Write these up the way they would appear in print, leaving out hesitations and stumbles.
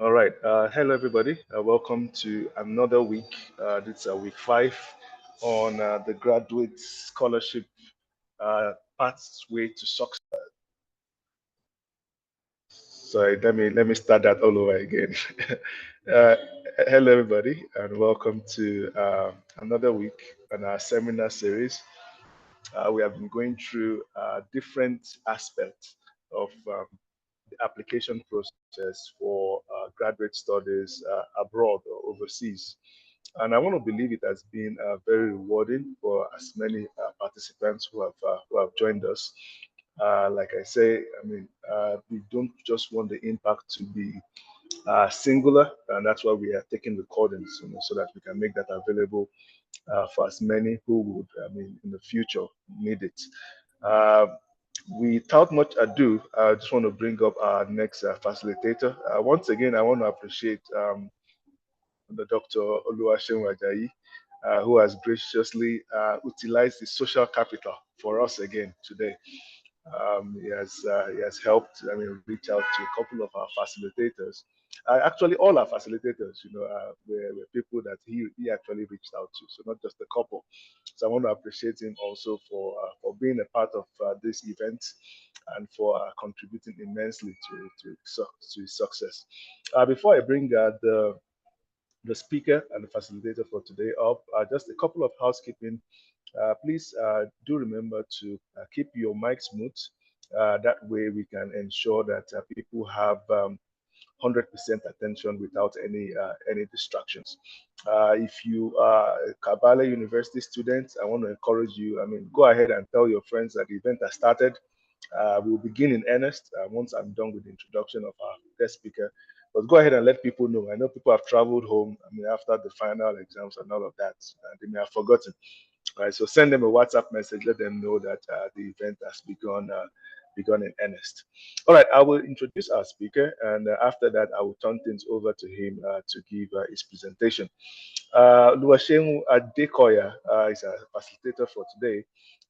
All right. Hello, everybody. Welcome to another week. This is week 5 on the graduate scholarship pathway to success. Sorry, let me start that all over again. uh, Hello, everybody, and welcome to another week on our seminar series. We have been going through different aspects of the application process for graduate studies abroad or overseas. And I want to believe it has been very rewarding for as many participants who have joined us. Like I say, we don't just want the impact to be singular, and that's why we are taking recordings, so that we can make that available for as many who would, in the future need it. Uh, Without much ado, I just want to bring up our next facilitator. Once again, I want to appreciate the Dr. Oluwaseun, who has graciously utilized the social capital for us again today. He has helped, reach out to a couple of our facilitators. Actually, all our facilitators, were people that he actually reached out to, so not just a couple. So I want to appreciate him also for being a part of this event and for contributing immensely to his success. Before I bring the speaker and the facilitator for today up, just a couple of housekeeping. Please do remember to keep your mics mute. That way we can ensure that people have 100% attention without any distractions. If you are a Kabale University student, I want to encourage you. Go ahead and tell your friends that the event has started. We'll begin in earnest once I'm done with the introduction of our guest speaker. But go ahead and let people know. I know people have traveled home. After the final exams and all of that, they may have forgotten. All right, so send them a WhatsApp message. Let them know that the event has begun in earnest. All right, I will introduce our speaker, and after that, I will turn things over to him to give his presentation. Oluwaseun Adekoya is a facilitator for today,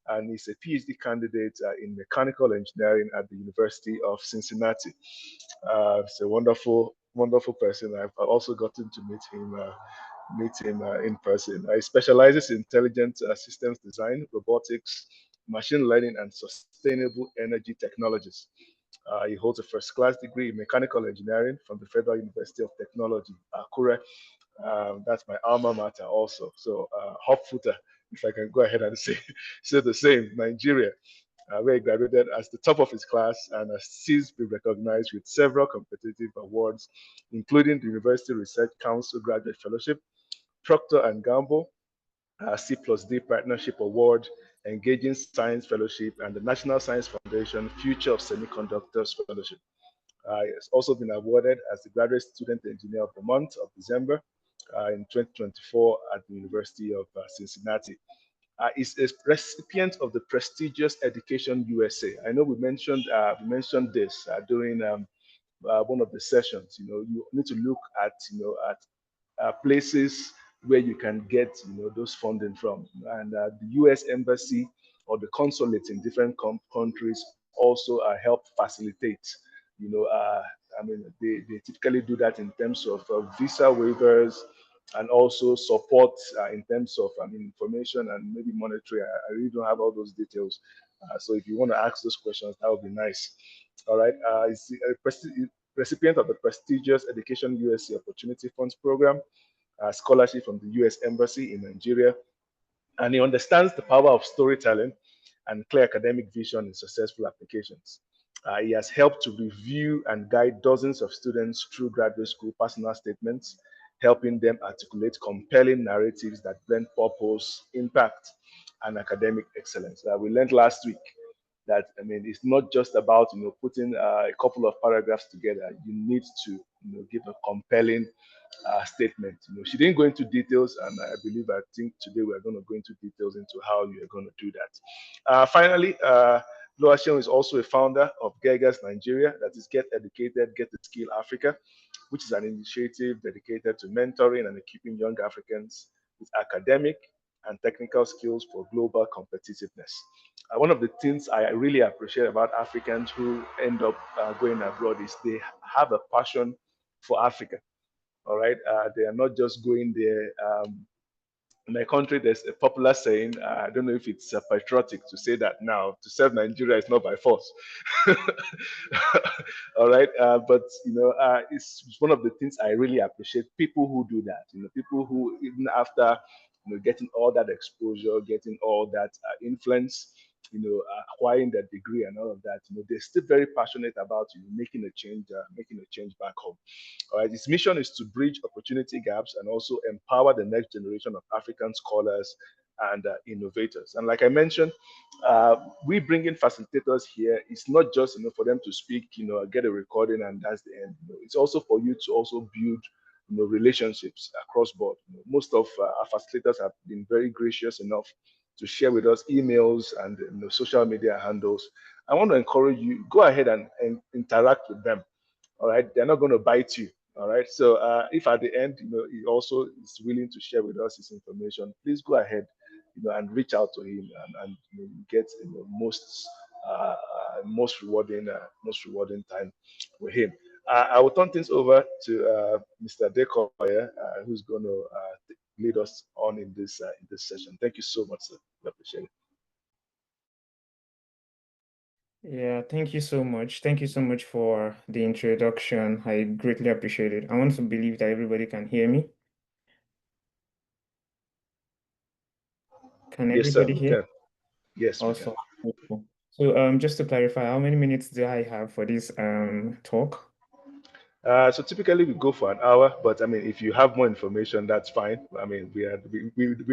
and he's a PhD candidate in mechanical engineering at the University of Cincinnati. He's a wonderful, wonderful person. I've also gotten to meet him in person. He specializes in intelligent systems design, robotics, machine learning, and sustainable energy technologies. He holds a first class degree in mechanical engineering from the Federal University of Technology, Akure. That's my alma mater also. So, hot footer, if I can go ahead and say, say the same, Nigeria, where he graduated as the top of his class and has since been recognized with several competitive awards, including the University Research Council Graduate Fellowship, Procter and Gamble, C plus D Partnership Award, Engaging Science Fellowship, and the National Science Foundation Future of Semiconductors Fellowship. He has also been awarded as the Graduate Student Engineer of the Month of December in 2024 at the University of Cincinnati. Is a recipient of the prestigious Education USA. I know we mentioned this during one of the sessions. You need to look at places where you can get those funding from, and the U.S. Embassy or the consulates in different countries also help facilitate. You know, uh, they typically do that in terms of visa waivers and also support in terms of information and maybe monetary. I really don't have all those details. So if you want to ask those questions, that would be nice. All right. Is a recipient of the prestigious Education USA Opportunity Funds Program, a scholarship from the U.S. Embassy in Nigeria, and he understands the power of storytelling and clear academic vision in successful applications. He has helped to review and guide dozens of students through graduate school personal statements, helping them articulate compelling narratives that blend purpose, impact, and academic excellence. We learned last week that it's not just about putting a couple of paragraphs together. You need to give a compelling statement. She didn't go into details, and I think today we are going to go into details into how you are going to do that. Finally, Loa is also a founder of Gegas Nigeria, that is Get Educated, Get the Skill Africa, which is an initiative dedicated to mentoring and equipping young Africans with academic and technical skills for global competitiveness. One of the things I really appreciate about Africans who end up going abroad is they have a passion for Africa. All right, they are not just going there. In my country, there's a popular saying. I don't know if it's patriotic to say that now. To serve Nigeria is not by force. All right, but it's one of the things I really appreciate. People who do that. People who even after getting all that exposure, getting all that influence, acquiring that degree and all of that, they're still very passionate about making a change back home. All right, its mission is to bridge opportunity gaps and also empower the next generation of African scholars and innovators. And like I mentioned, we bring in facilitators here. It's not just for them to speak, get a recording and that's the end. It's also for you to also build relationships across board. Most of our facilitators have been very gracious enough to share with us emails and social media handles. I want to encourage you, go ahead and interact with them. All right, they're not going to bite you. All right, so if at the end he also is willing to share with us his information, please go ahead and reach out to him and get most rewarding time with him. I will turn things over to Mr. Adekoya, who's going to lead us on in this session. Thank you so much, sir. We appreciate it. Yeah, thank you so much. Thank you so much for the introduction. I greatly appreciate it. I want to believe that everybody can hear me. Can Yes, sir. everybody We hear? can. Yes, we can. Awesome. Cool. So, just to clarify, how many minutes do I have for this talk? So typically we go for an hour, but I mean, if you have more information, that's fine. I mean, we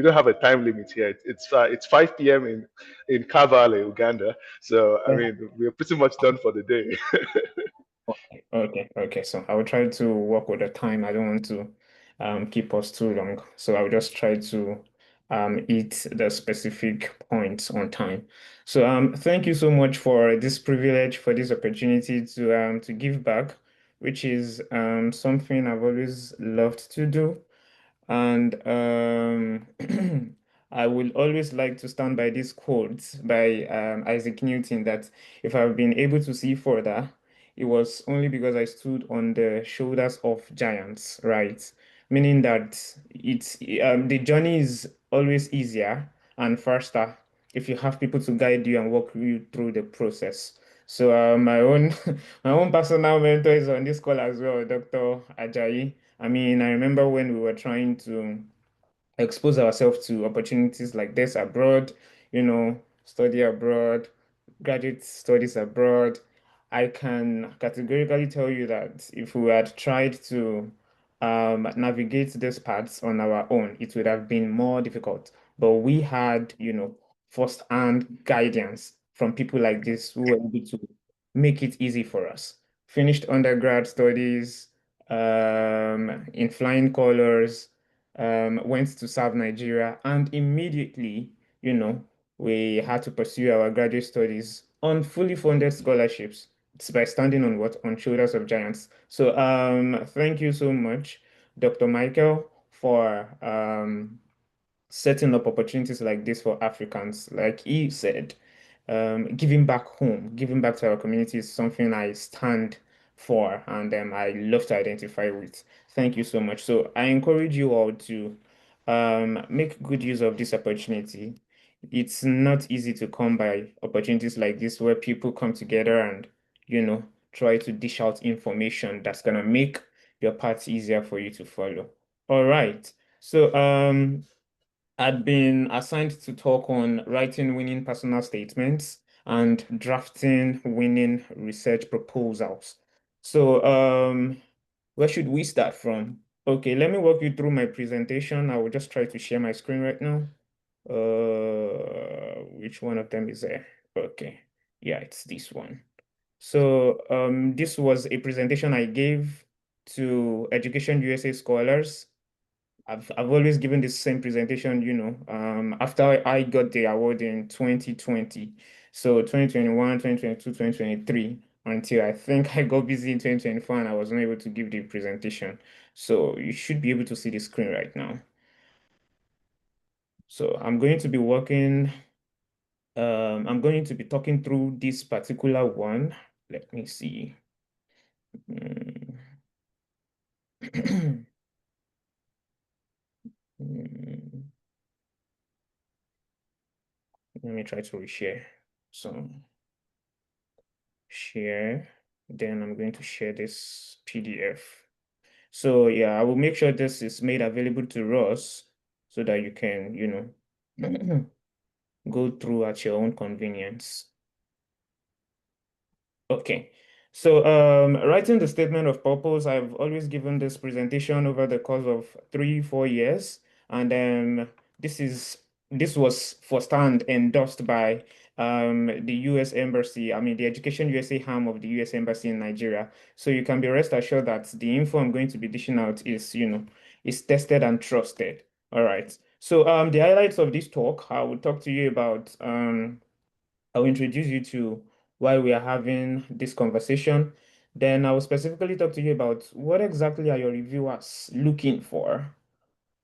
don't have a time limit here. It's 5 p.m. in Kampala, Uganda. So I mean, we're pretty much done for the day. Okay. So I will try to work with the time. I don't want to keep us too long. So I'll just try to hit the specific points on time. So thank you so much for this privilege, for this opportunity to give back, which is something I've always loved to do. And I will always like to stand by this quote by Isaac Newton that if I've been able to see further, it was only because I stood on the shoulders of giants, right? Meaning that the journey is always easier and faster if you have people to guide you and walk you through the process. So my own my own personal mentor is on this call as well, Dr. Ajayi. I mean, I remember when we were trying to expose ourselves to opportunities like this abroad, study abroad, graduate studies abroad. I can categorically tell you that if we had tried to navigate these paths on our own, it would have been more difficult. But we had, first-hand guidance from people like this who were able to make it easy for us. Finished undergrad studies in flying colors, went to serve Nigeria, and immediately, you know, we had to pursue our graduate studies on fully funded scholarships. It's by standing on what? On shoulders of giants. So, thank you so much, Dr. Michael, for setting up opportunities like this for Africans. Like he said, giving back home, giving back to our community is something I stand for and I love to identify with. Thank you so much. So I encourage you all to make good use of this opportunity. It's not easy to come by opportunities like this where people come together and, try to dish out information that's gonna make your path easier for you to follow. All right. So I'd been assigned to talk on writing winning personal statements and drafting winning research proposals. So, where should we start from? Okay, let me walk you through my presentation. I will just try to share my screen right now. Which one of them is there? Okay, yeah, it's this one. So, this was a presentation I gave to Education USA scholars. I've always given the same presentation, after I got the award in 2020. So 2021, 2022, 2023, until I think I got busy in 2024 and I was not able to give the presentation. So you should be able to see the screen right now. So I'm going to be talking through this particular one. Let me see. Hmm. Mm, Let me try to reshare. So share, then I'm going to share this PDF. So yeah, I will make sure this is made available to us so that you can, go through at your own convenience. Okay. So, writing the statement of purpose, I've always given this presentation over the course of 3, 4 years, and this was first hand endorsed by the U.S. Embassy. I mean, the Education USA arm of the U.S. Embassy in Nigeria. So you can be rest assured that the info I'm going to be dishing out is tested and trusted. All right. So, the highlights of this talk, I will talk to you about I'll introduce you to why we are having this conversation. Then I will specifically talk to you about what exactly are your reviewers looking for?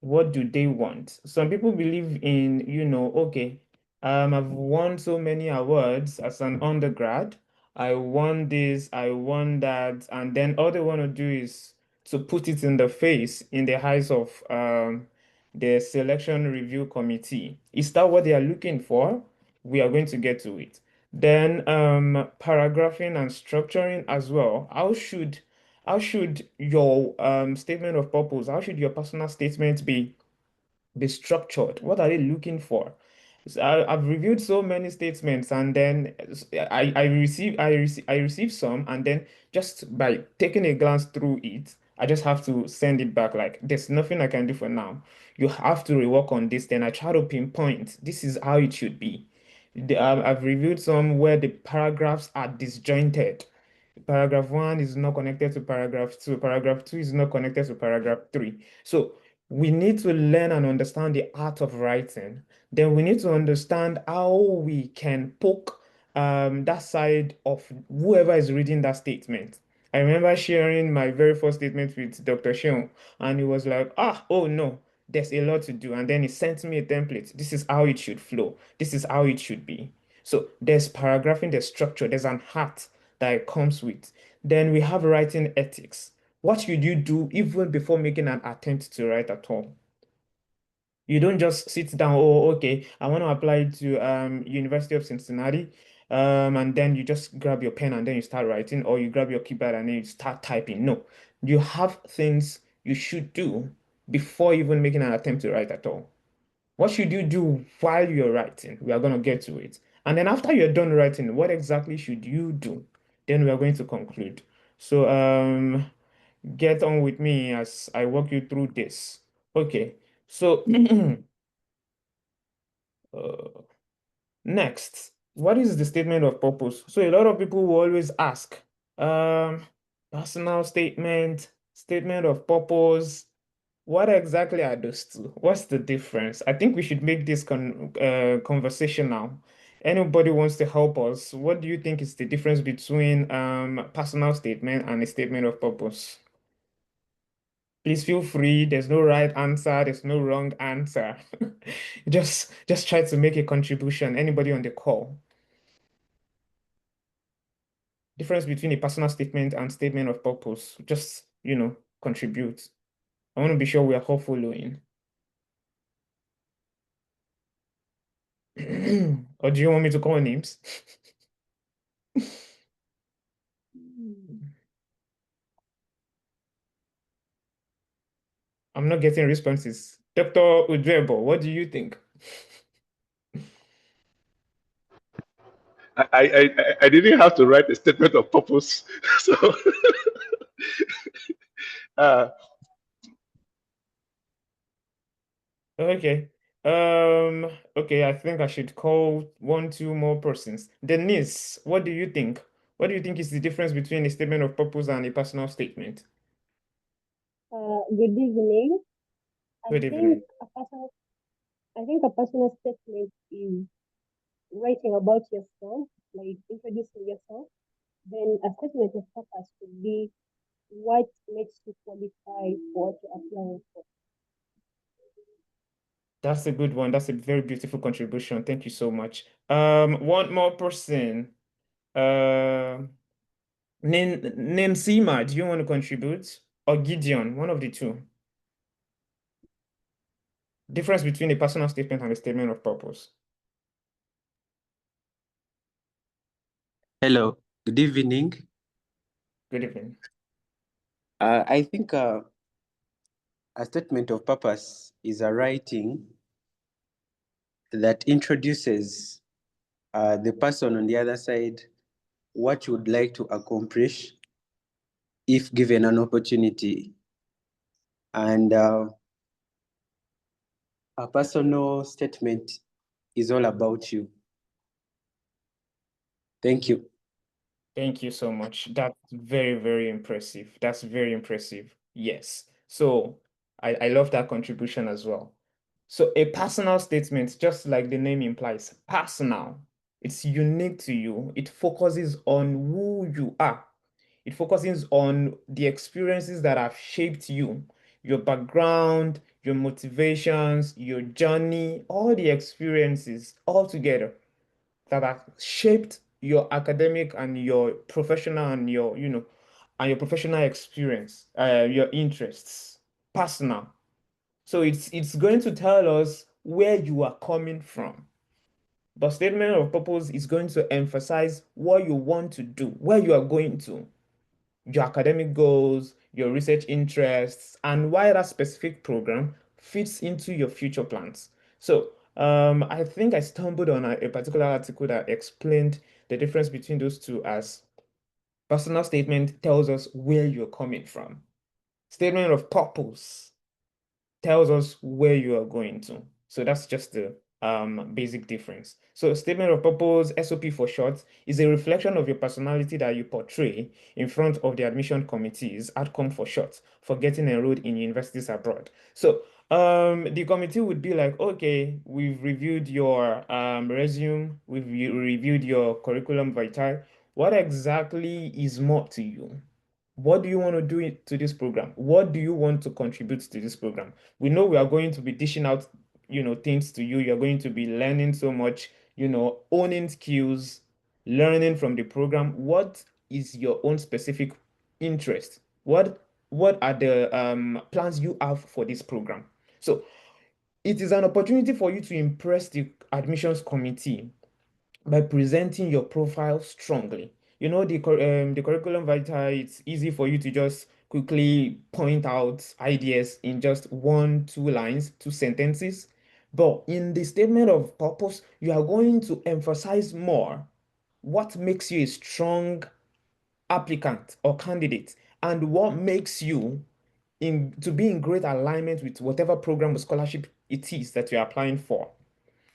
What do they want? Some people believe in, okay, I've won so many awards as an undergrad. I won this, I won that, and then all they want to do is to put it in the face in the eyes of the selection review committee. Is that what they are looking for? We are going to get to it. Then paragraphing and structuring as well. How should your statement of purpose, how should your personal statement be structured? What are they looking for? So I've reviewed so many statements, and then I receive some, and then just by taking a glance through it, I just have to send it back. Like there's nothing I can do for now. You have to rework on this. Then I try to pinpoint this is how it should be. I've reviewed some where the paragraphs are disjointed. Paragraph one is not connected to paragraph two. Paragraph two is not connected to paragraph three. So we need to learn and understand the art of writing. Then we need to understand how we can poke that side of whoever is reading that statement. I remember sharing my very first statement with Dr. Seun, and he was like, oh no, there's a lot to do. And then he sent me a template. This is how it should flow. This is how it should be. So there's paragraphing, there's structure, there's an art that it comes with. Then we have writing ethics. What should you do even before making an attempt to write at all? You don't just sit down, oh, okay, I want to apply to University of Cincinnati, and then you just grab your pen and then you start writing, or you grab your keypad and then you start typing. No, you have things you should do before even making an attempt to write at all. What should you do while you're writing? We are going to get to it. And then after you're done writing, what exactly should you do? Then we are going to conclude. So get on with me as I walk you through this. Okay. So uh, next, what is the statement of purpose? So a lot of people will always ask, um, personal statement, statement of purpose. What exactly are those two? What's the difference? I think we should make this conversational. Anybody wants to help us? What do you think is the difference between personal statement and a statement of purpose? Please feel free. There's no right answer. There's no wrong answer. Just try to make a contribution. Anybody on the call? Difference between a personal statement and statement of purpose. Just, contribute. I want to be sure we are all following. Or do you want me to call names? I'm not getting responses. Dr. Udrebo, what do you think? I didn't have to write a statement of purpose. So, uh, Okay. Okay, I think I should call one, two more persons. Denise, what do you think? What do you think is the difference between a statement of purpose and a personal statement? Good evening. I Good think evening. a personal, I think a personal statement is writing about yourself, like introducing yourself. Then a statement of purpose could be what makes you qualify for what you're applying for. That's a good one. That's a very beautiful contribution. Thank you so much. One more person. Nin Sima, do you want to contribute? or Gideon, one of the two. Difference between a personal statement and a statement of purpose. Hello, good evening. Good evening. I think a statement of purpose is a writing that introduces the person on the other side what you would like to accomplish if given an opportunity. And a personal statement is all about you. Thank you. Thank you so much. That's very, very impressive. That's very impressive. Yes. So I love that contribution as well. So a personal statement, just like the name implies, personal. It's unique to you. It focuses on who you are. It focuses on the experiences that have shaped you, your background, your motivations, your journey, all the experiences all together that have shaped your academic and your professional and your professional experience, your interests, personal. So it's going to tell us where you are coming from. But statement of purpose is going to emphasize what you want to do, where you are going to, your academic goals, your research interests, and why that specific program fits into your future plans. So, I think I stumbled on a particular article that explained the difference between those two as personal statement tells us where you're coming from. Statement of purpose tells us where you are going to. So that's just the basic difference. So statement of purpose, SOP for short, is a reflection of your personality that you portray in front of the admission committees, outcome for short, for getting enrolled in universities abroad. So the committee would be like, okay, we've reviewed your resume, we've reviewed your curriculum vitae. What exactly is more to you? What do you want to do to this program? What do you want to contribute to this program? We know we are going to be dishing out, things to you. You're going to be learning so much, owning skills, learning from the program. What is your own specific interest? What are the plans you have for this program? So it is an opportunity for you to impress the admissions committee by presenting your profile strongly. The curriculum vitae, it's easy for you to just quickly point out ideas in just one, two lines, two sentences. But in the statement of purpose, you are going to emphasize more what makes you a strong applicant or candidate and what makes you to be in great alignment with whatever program or scholarship it is that you're applying for.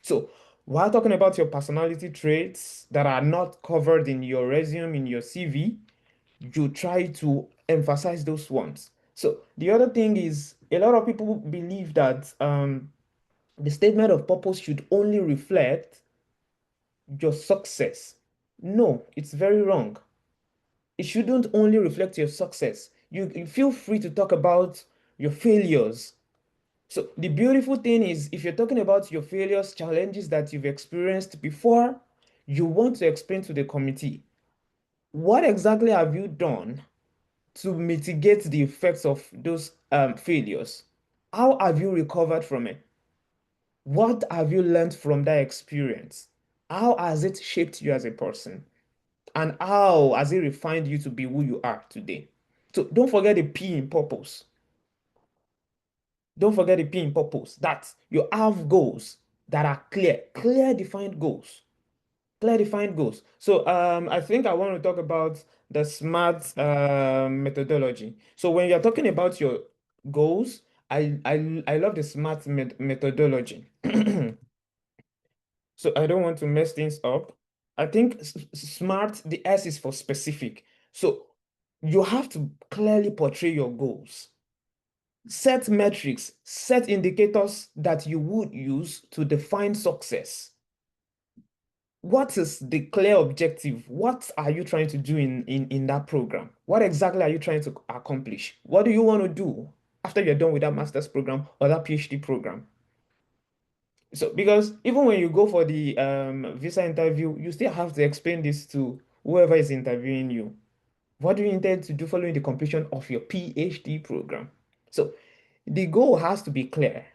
So, while talking about your personality traits that are not covered in your resume, in your CV, you try to emphasize those ones. So, the other thing is, a lot of people believe that the statement of purpose should only reflect your success. No, it's very wrong. It shouldn't only reflect your success. You feel free to talk about your failures. So the beautiful thing is, if you're talking about your failures, challenges that you've experienced before, you want to explain to the committee, what exactly have you done to mitigate the effects of those failures? How have you recovered from it? What have you learned from that experience? How has it shaped you as a person? And how has it refined you to be who you are today? So don't forget the P in purpose. Don't forget the P in purpose. That you have goals that are clear defined goals. Clear defined goals. So I think I want to talk about the SMART methodology. So when you're talking about your goals, I love the SMART methodology. So I don't want to mess things up. I think SMART, the S is for specific. So you have to clearly portray your goals. Set metrics, set indicators that you would use to define success. What is the clear objective? What are you trying to do in that program? What exactly are you trying to accomplish? What do you want to do after you're done with that master's program or that PhD program? So, because even when you go for the visa interview, you still have to explain this to whoever is interviewing you. What do you intend to do following the completion of your PhD program? So the goal has to be clear.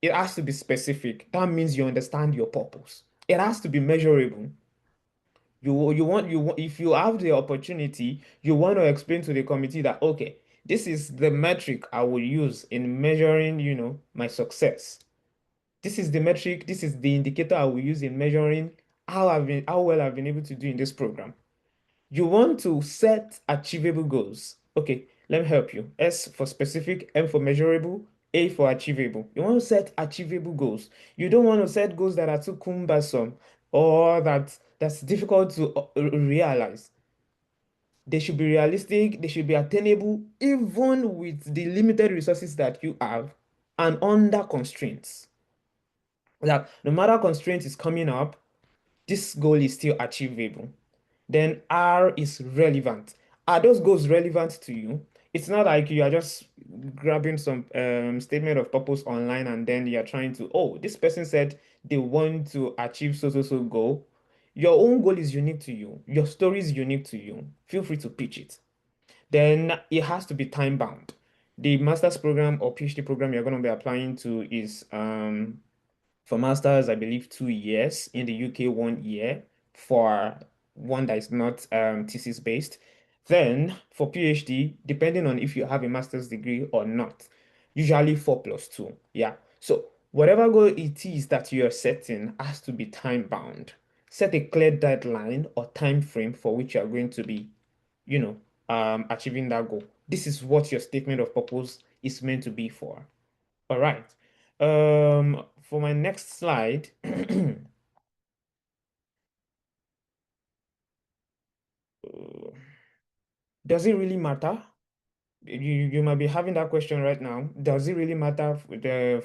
It has to be specific. That means you understand your purpose. It has to be measurable. If you have the opportunity, you want to explain to the committee that okay, this is the metric I will use in measuring, my success. This is the metric, this is the indicator I will use in measuring how well I've been able to do in this program. You want to set achievable goals. Okay, let me help you. S for specific, M for measurable, A for achievable. You want to set achievable goals. You don't want to set goals that are too cumbersome or that's difficult to realize. They should be realistic, they should be attainable, even with the limited resources that you have and under constraints. That no matter constraint is coming up, this goal is still achievable. Then R is relevant. Are those goals relevant to you? It's not like you are just grabbing some statement of purpose online and then you're trying to, oh, this person said they want to achieve so goal. Your own goal is unique to you. Your story is unique to you. Feel free to pitch it. Then it has to be time bound. The master's program or PhD program you're going to be applying to is for masters, I believe 2 years. In the UK, 1 year for one that is not thesis based. Then for PhD, depending on if you have a master's degree or not, usually 4+2. Yeah. So whatever goal it is that you're setting has to be time bound. Set a clear deadline or time frame for which you are going to be, you know, achieving that goal. This is what your statement of purpose is meant to be for. All right. For my next slide, does it really matter? You might be having that question right now. Does it really matter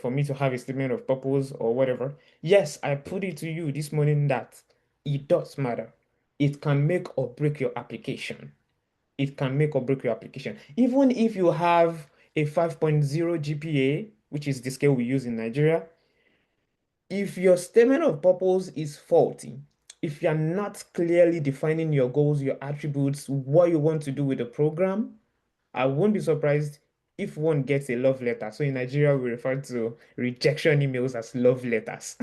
for me to have a statement of purpose or whatever? Yes, I put it to you this morning that it does matter. It can make or break your application. It can make or break your application. Even if you have a 5.0 GPA, which is the scale we use in Nigeria, if your statement of purpose is faulty, if you're not clearly defining your goals, your attributes, what you want to do with the program, I won't be surprised if one gets a love letter. So in Nigeria, we refer to rejection emails as love letters.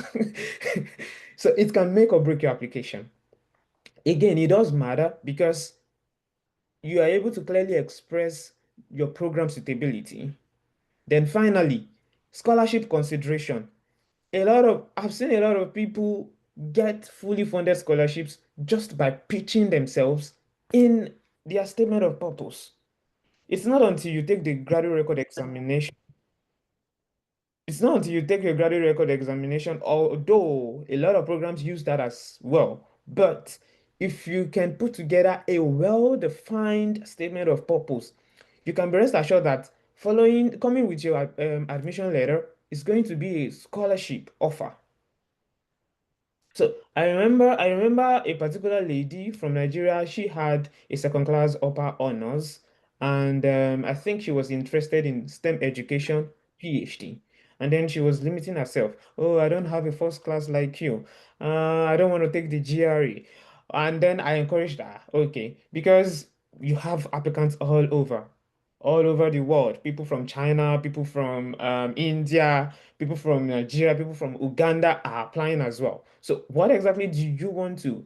So it can make or break your application. Again, it does matter because you are able to clearly express your program suitability. Then finally, scholarship consideration. I've seen a lot of people get fully funded scholarships just by pitching themselves in their statement of purpose. It's not until you take the graduate record examination. It's not until you take your graduate record examination, although a lot of programs use that as well. But if you can put together a well-defined statement of purpose, you can be rest assured that coming with your admission letter is going to be a scholarship offer. So I remember a particular lady from Nigeria. She had a second class upper honors, and I think she was interested in STEM education, PhD. And then she was limiting herself. Oh, I don't have a first class like you. I don't want to take the GRE. And then I encouraged her, okay, because you have applicants all over the world. People from China, people from India, people from Nigeria, people from Uganda are applying as well. So what exactly do you want to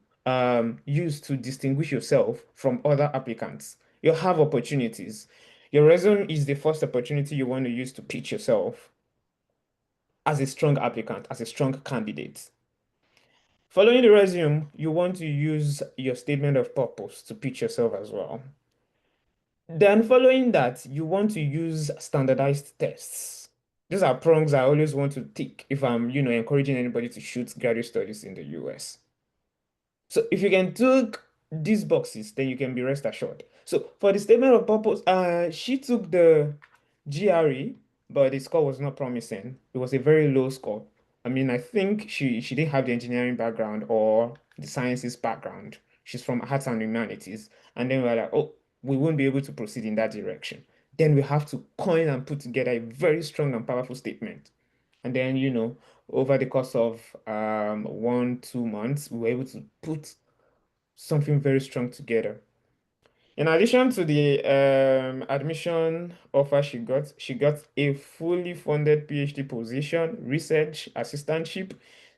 use to distinguish yourself from other applicants? You have opportunities. Your resume is the first opportunity you want to use to pitch yourself as a strong applicant, as a strong candidate. Following the resume, you want to use your statement of purpose to pitch yourself as well. Then following that, you want to use standardized tests. These are prongs I always want to tick if I'm, encouraging anybody to shoot graduate studies in the US. So if you can tick these boxes, then you can be rest assured. So for the statement of purpose, she took the GRE, but the score was not promising. It was a very low score. I mean, I think she didn't have the engineering background or the sciences background. She's from arts and humanities. And then we're like, oh, we won't be able to proceed in that direction. Then we have to coin and put together a very strong and powerful statement. And then, over the course of 1, 2 months, we were able to put something very strong together. In addition to the admission offer she got a fully funded PhD position, research assistantship.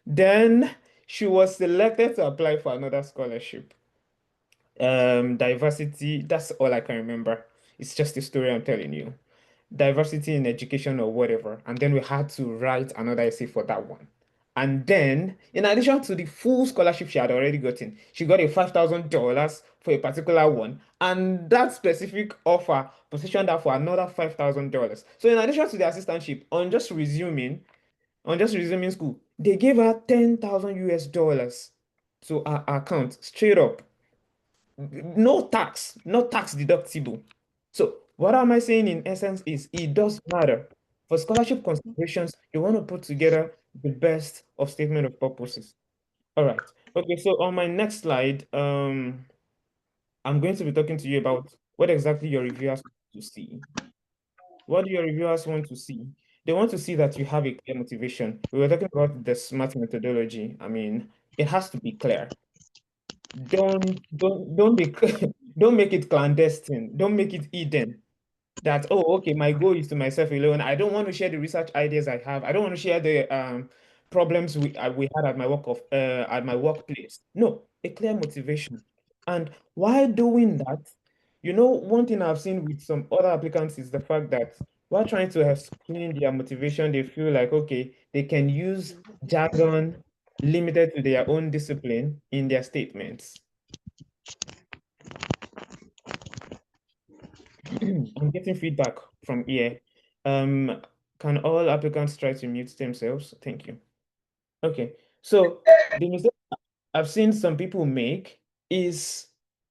Then she was selected to apply for another scholarship. Diversity, that's all I can remember. It's just a story I'm telling you. Diversity in education or whatever. And then we had to write another essay for that one. And then, in addition to the full scholarship she had already gotten, she got a $5,000 for a particular one. And that specific offer positioned her for another $5,000. So in addition to the assistantship, on just resuming school, they gave her 10,000 US dollars to her account straight up. No tax, not tax deductible. So what am I saying in essence is it does matter. For scholarship considerations, you want to put together the best of statement of purposes. All right. Okay, so on my next slide, I'm going to be talking to you about what exactly your reviewers want to see. What do your reviewers want to see? They want to see that you have a clear motivation. We were talking about the SMART methodology. I mean, it has to be clear. Don't be don't make it clandestine. Don't make it hidden. That, oh, okay, my goal is to myself alone. I don't want to share the research ideas I have. I don't want to share the problems we had at at my workplace. No, a clear motivation. And while doing that, one thing I've seen with some other applicants is the fact that while trying to explain their motivation, they feel like, okay, they can use jargon limited to their own discipline in their statements. I'm getting feedback from here. Um, can all applicants try to mute themselves? Thank you. Okay, so the mistake I've seen some people make is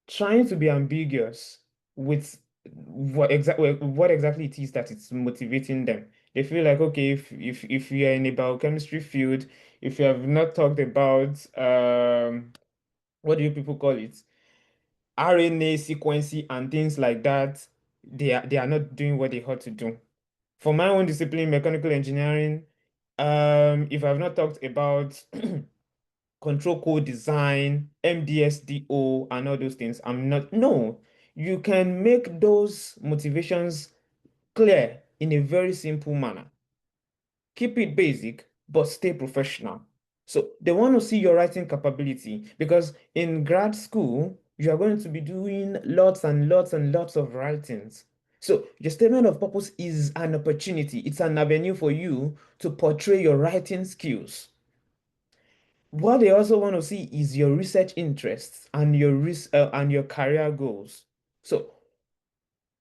trying to be ambiguous with what exactly it is that it's motivating them. They feel like, okay, if you are in a biochemistry field, if you have not talked about what do you people call it? RNA sequencing and things like that, they are not doing what they ought to do. For my own discipline, mechanical engineering, if I've not talked about control code design, MDSDO, and all those things, I'm not. No, you can make those motivations clear in a very simple manner. Keep it basic, but stay professional. So they want to see your writing capability because in grad school, you are going to be doing lots and lots and lots of writings. So your statement of purpose is an opportunity. It's an avenue for you to portray your writing skills. What they also want to see is your research interests and and your career goals. So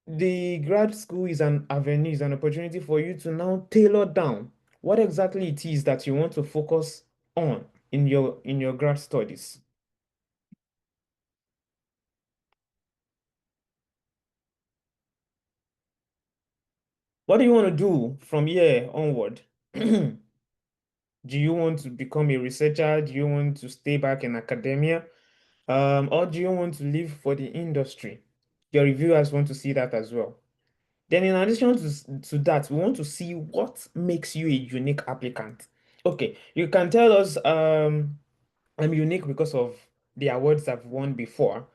the grad school is an avenue, is an opportunity for you to now tailor down what exactly it is that you want to focus on in your grad studies. What do you want to do from here onward? Do you want to become a researcher? Do you want to stay back in academia? Or do you want to leave for the industry? Your reviewers want to see that as well. Then in addition to that, we want to see what makes you a unique applicant. Okay, you can tell us I'm unique because of the awards I've won before.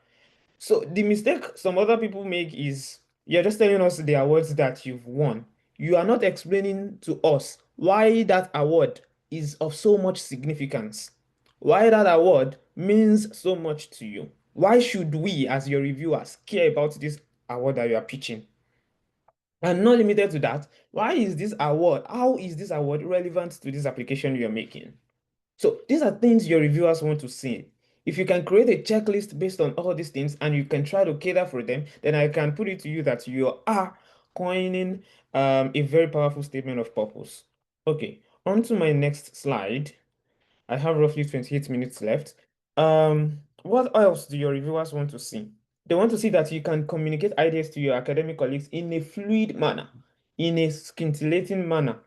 So the mistake some other people make is you're just telling us the awards that you've won. You are not explaining to us why that award is of so much significance, why that award means so much to you. Why should we, as your reviewers, care about this award that you are pitching? And not limited to that, how is this award relevant to this application you're making? So these are things your reviewers want to see. If you can create a checklist based on all these things and you can try to cater for them, then I can put it to you that you are coining a very powerful statement of purpose. Okay, on to my next slide. I have roughly 28 minutes left. What else do your reviewers want to see? They want to see that you can communicate ideas to your academic colleagues in a fluid manner, in a scintillating manner,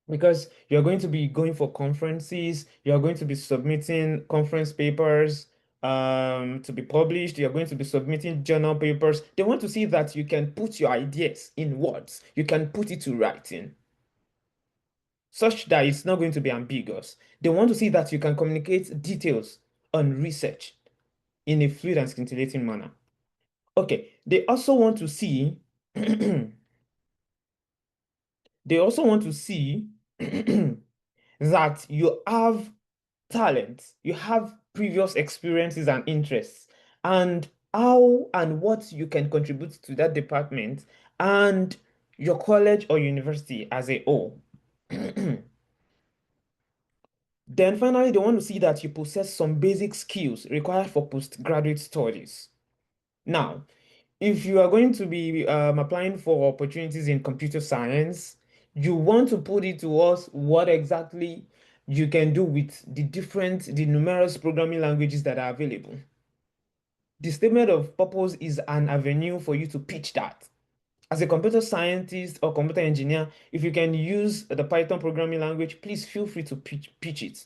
because you're going to be going for conferences, you're going to be submitting conference papers to be published, you're going to be submitting journal papers. They want to see that you can put your ideas in words, you can put it to writing, such that it's not going to be ambiguous. They want to see that you can communicate details on research in a fluid and scintillating manner. Okay, they also want to see they also want to see that you have talent, you have previous experiences and interests, and how and what you can contribute to that department and your college or university as a whole. Then finally, they want to see that you possess some basic skills required for postgraduate studies. Now, if you are going to be applying for opportunities in computer science, you want to put it to us what exactly you can do with the numerous programming languages that are available. The statement of purpose is an avenue for you to pitch that. As a computer scientist or computer engineer, if you can use the Python programming language, please feel free to pitch it.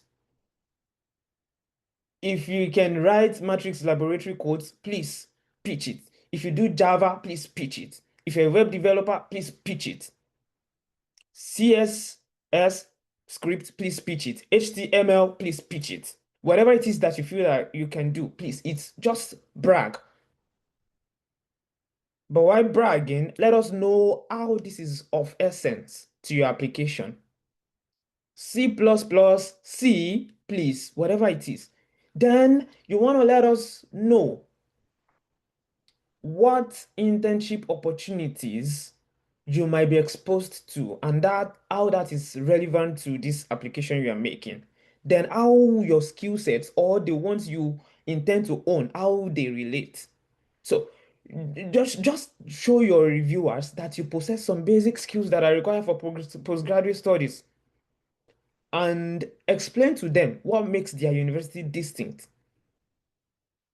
If you can write matrix laboratory codes, please pitch it. If you do Java, please pitch it. If you're a web developer, please pitch it. CSS script, please pitch it. HTML, please pitch it. Whatever it is that you feel that you can do, please, it's just brag. But while bragging, let us know how this is of essence to your application. C++, C, please, whatever it is. Then you want to let us know what internship opportunities you might be exposed to and that how that is relevant to this application you are making. Then how your skill sets or the ones you intend to own, how they relate. So just show your reviewers that you possess some basic skills that are required for postgraduate studies and explain to them what makes their university distinct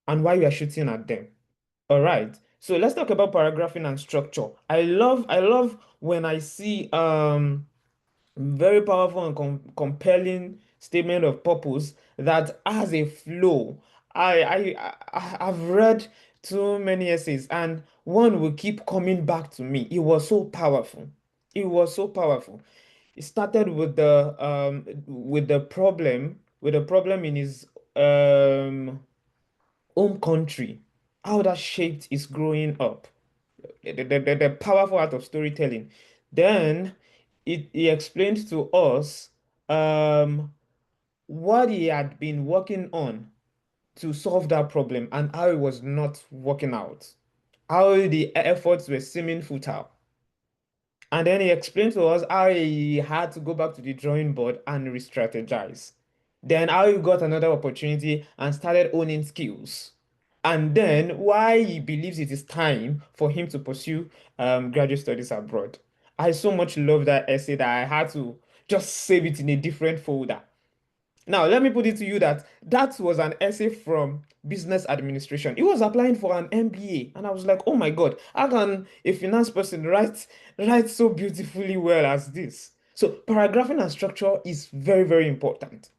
and why you are shooting at them. All right. So let's talk about paragraphing and structure. I love when I see very powerful and compelling statement of purpose that has a flow. I've read too many essays and one will keep coming back to me. It was so powerful. It was so powerful. It started with the problem in his home country, how that shaped his growing up, the powerful art of storytelling. Then he explained to us um, what he had been working on to solve that problem and how it was not working out, how the efforts were seeming futile. And then he explained to us how he had to go back to the drawing board and re-strategize. Then how he got another opportunity and started owning skills. And then why he believes it is time for him to pursue graduate studies abroad. I so much love that essay that I had to just save it in a different folder. Now, let me put it to you that that was an essay from business administration. He was applying for an MBA, and I was like, "Oh my God, how can a finance person write so beautifully well as this?" So, paragraphing and structure is very, very important.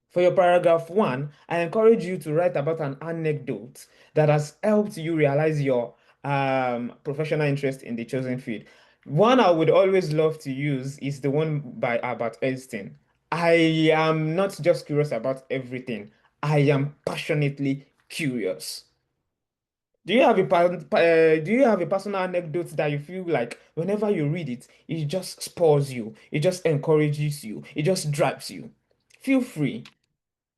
For your paragraph one, I encourage you to write about an anecdote that has helped you realize your professional interest in the chosen field. One I would always love to use is the one by Albert Einstein. I am not just curious about everything, I am passionately curious. Do you have a personal anecdote that you feel like whenever you read it, it just spurs you, it just encourages you, it just drives you? Feel free.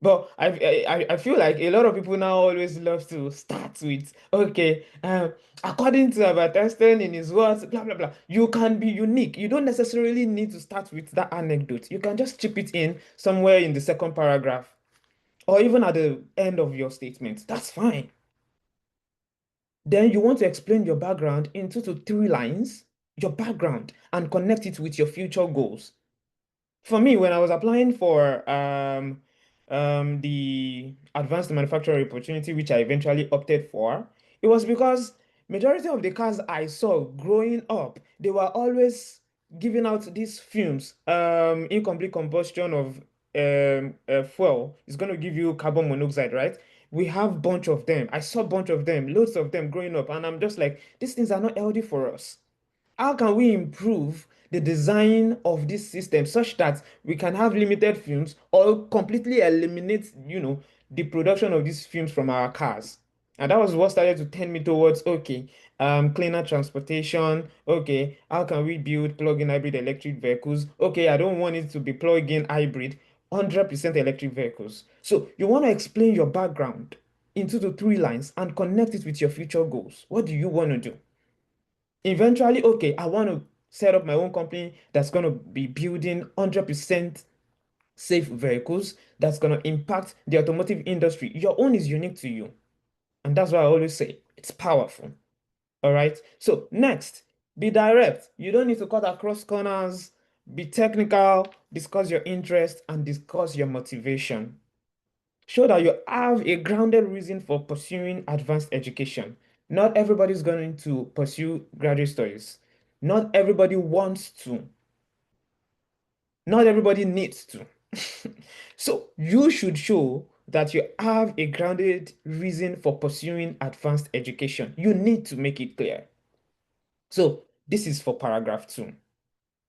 But I feel like a lot of people now always love to start with, okay, according to Albert Einstein in his words, blah, blah, blah. You can be unique. You don't necessarily need to start with that anecdote. You can just chip it in somewhere in the second paragraph or even at the end of your statement. That's fine. Then you want to explain your background in 2 to 3 lines, your background, and connect it with your future goals. For me, when I was applying for the advanced manufacturing opportunity, which I eventually opted for, it was because majority of the cars I saw growing up, they were always giving out these fumes, incomplete combustion of fuel is going to give you carbon monoxide, right? We have bunch of them. I saw bunch of them, loads of them growing up, and I'm just like, these things are not healthy for us. How can we improve the design of this system such that we can have limited fumes or completely eliminate, the production of these fumes from our cars? And that was what started to turn me towards, okay, cleaner transportation. Okay, how can we build plug-in hybrid electric vehicles? Okay, I don't want it to be plug-in hybrid, 100% electric vehicles. So you want to explain your background into the 3 lines and connect it with your future goals. What do you want to do? Eventually, okay, I want to set up my own company that's going to be building 100% safe vehicles that's going to impact the automotive industry. Your own is unique to you. And that's why I always say it's powerful. All right. So, next, be direct. You don't need to cut across corners. Be technical, discuss your interest, and discuss your motivation. Show that you have a grounded reason for pursuing advanced education. Not everybody's going to pursue graduate studies. Not everybody wants to. Not everybody needs to. So you should show that you have a grounded reason for pursuing advanced education. You need to make it clear. So this is for paragraph 2.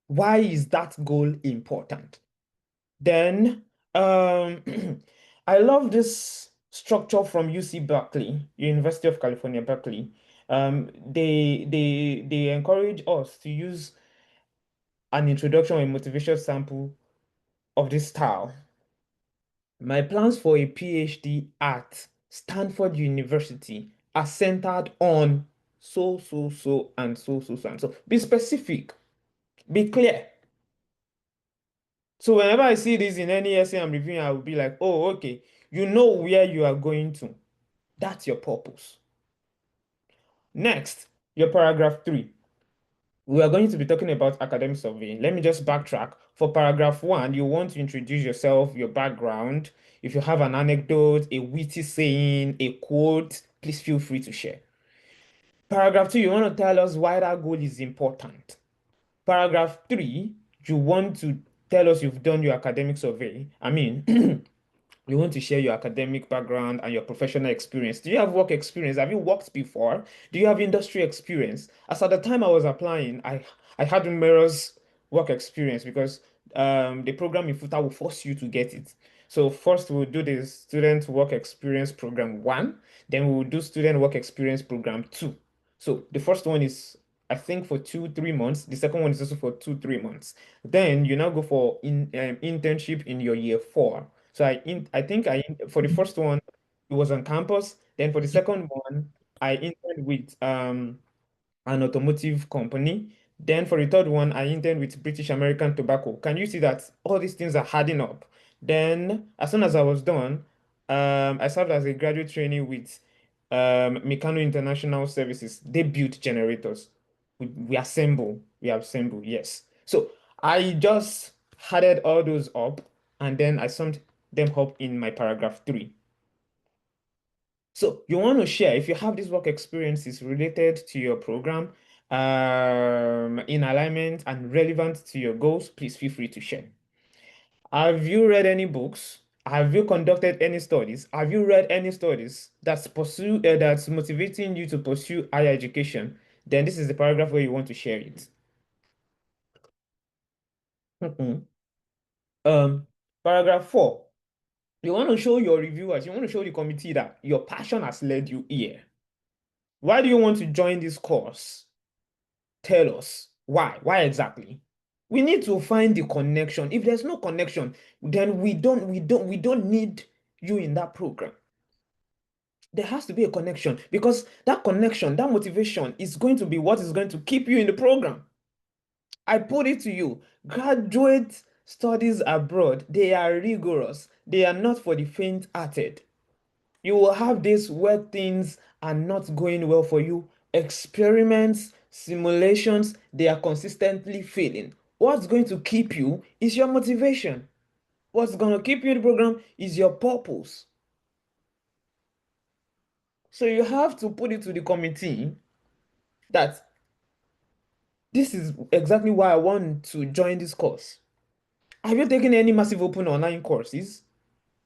Why is that goal important? Then um, I love this structure from UC Berkeley, University of California, Berkeley. They encourage us to use an introduction or a motivation sample of this style. My plans for a PhD at Stanford University are centered on and and so. Be specific, be clear. So whenever I see this in any essay I'm reviewing, I will be like, oh, okay, you know where you are going to. That's your purpose. Next, your paragraph 3. We are going to be talking about academic surveying. Let me just backtrack. For paragraph 1, you want to introduce yourself, your background. If you have an anecdote, a witty saying, a quote, please feel free to share. Paragraph 2, you want to tell us why that goal is important. Paragraph 3, you want to tell us you've done your academic survey. I mean, you want to share your academic background and your professional experience. Do you have work experience? Have you worked before? Do you have industry experience? As at the time I was applying, I had numerous work experience because the program in FUTA will force you to get it. So first we'll do the student work experience program 1, then we will do student work experience program 2. So the first one is I think for 2, 3 months. The second one is also for 2, 3 months. Then you now go for internship in your year 4. So I think for the first one it was on campus. Then for the second one I interned with an automotive company. Then for the third one I interned with British American Tobacco. Can you see that all these things are adding up? Then as soon as I was done, I served as a graduate trainee with Meccano International Services. They build generators. We assemble, yes. So I just added all those up and then I summed them up in my paragraph 3. So you want to share if you have this work experiences related to your program, in alignment and relevant to your goals, please feel free to share. Have you read any books? Have you conducted any studies? Have you read any studies that's motivating you to pursue higher education? Then this is the paragraph where you want to share it. Mhm. Um, Paragraph 4. You want to show your reviewers, you want to show the committee that your passion has led you here. Why do you want to join this course? Tell us. Why? Why exactly? We need to find the connection. If there's no connection, then we don't need you in that program. There has to be a connection because that connection, that motivation is going to be what is going to keep you in the program. I put it to you, graduate studies abroad, they are rigorous. They are not for the faint-hearted. You will have days where things are not going well for you. Experiments, simulations, they are consistently failing. What's going to keep you is your motivation. What's going to keep you in the program is your purpose. So you have to put it to the committee that this is exactly why I want to join this course. Have you taken any massive open online courses?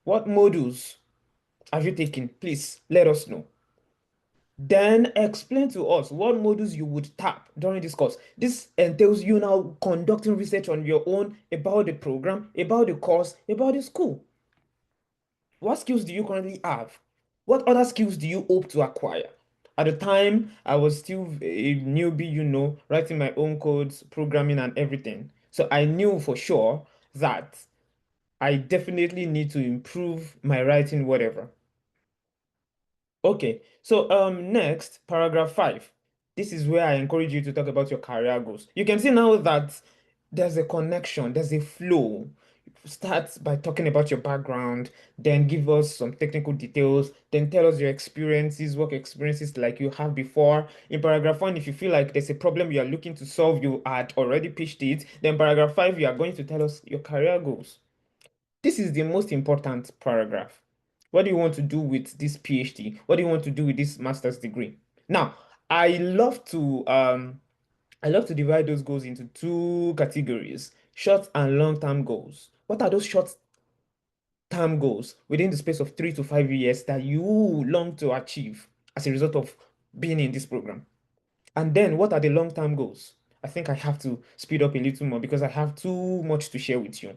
What modules have you taken? Please let us know. Then explain to us what modules you would tap during this course. This entails you now conducting research on your own about the program, about the course, about the school. What skills do you currently have? What other skills do you hope to acquire? At the time, I was still a newbie, writing my own codes, programming, and everything. So I knew for sure that I definitely need to improve my writing, whatever. Okay, so next, paragraph 5. This is where I encourage you to talk about your career goals. You can see now that there's a connection, there's a flow. Start by talking about your background, then give us some technical details, then tell us your experiences, work experiences like you have before. In paragraph 1, if you feel like there's a problem you are looking to solve, you had already pitched it. Then paragraph 5, you are going to tell us your career goals. This is the most important paragraph. What do you want to do with this PhD? What do you want to do with this master's degree? Now, I love to um I love to divide those goals into two categories, short and long-term goals. What are those short-term goals within the space of 3 to 5 years that you long to achieve as a result of being in this program? And then what are the long-term goals? I think I have to speed up a little more because I have too much to share with you.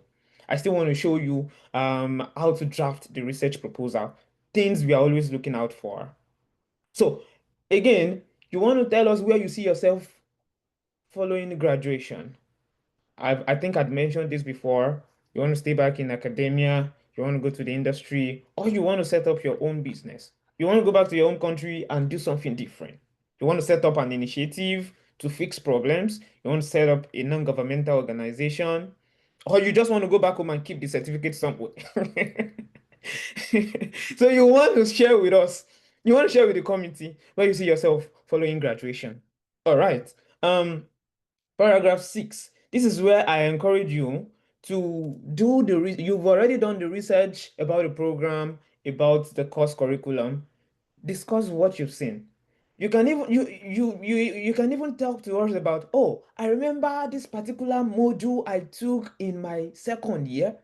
I still want to show you how to draft the research proposal, things we are always looking out for. So, again, you want to tell us where you see yourself following graduation. I think I'd mentioned this before. You want to stay back in academia, you want to go to the industry, or you want to set up your own business. You want to go back to your own country and do something different. You want to set up an initiative to fix problems. You want to set up a non-governmental organization, or you just want to go back home and keep the certificate somewhere. So you want to share with us, you want to share with the community where you see yourself following graduation. All right. Paragraph 6. This is where I encourage you to do you've already done the research about the program, about the course curriculum. Discuss what you've seen. You can even you can even talk to us about, oh, I remember this particular module I took in my second year.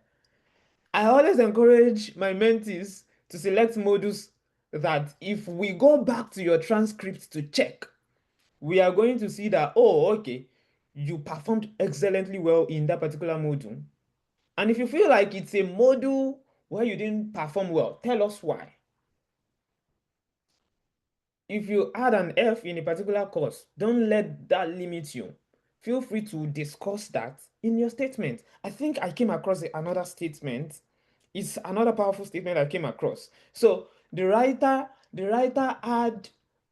I always encourage my mentees to select modules that if we go back to your transcript to check, we are going to see that, oh, okay, you performed excellently well in that particular module. And if you feel like it's a module where you didn't perform well, tell us why. If you had an F in a particular course, don't let that limit you. Feel free to discuss that in your statement. I think I came across another statement. It's another powerful statement I came across. So the writer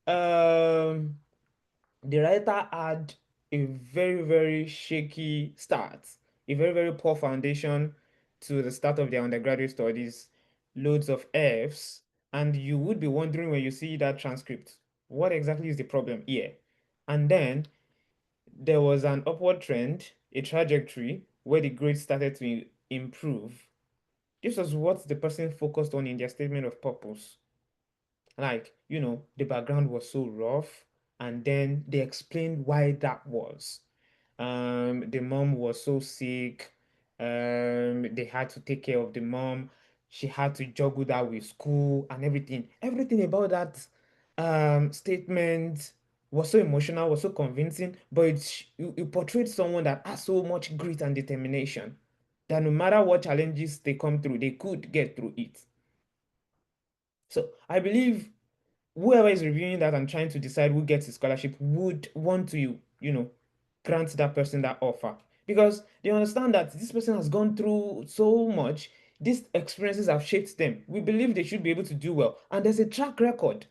um had a very, very shaky start, a very, very poor foundation to the start of their undergraduate studies, loads of Fs, and you would be wondering when you see that transcript, what exactly is the problem here? And then there was an upward trend, a trajectory where the grades started to improve. This was what the person focused on in their statement of purpose. Like, the background was so rough, and then they explained why that was. The mom was so sick. They had to take care of the mom. She had to juggle that with school and everything. Everything about that statement was so emotional, was so convincing, but it portrayed someone that has so much grit and determination that no matter what challenges they come through, they could get through it. So I believe whoever is reviewing that and trying to decide who gets the scholarship would want to, grant that person that offer because they understand that this person has gone through so much. These experiences have shaped them. We believe they should be able to do well, and there's a track record.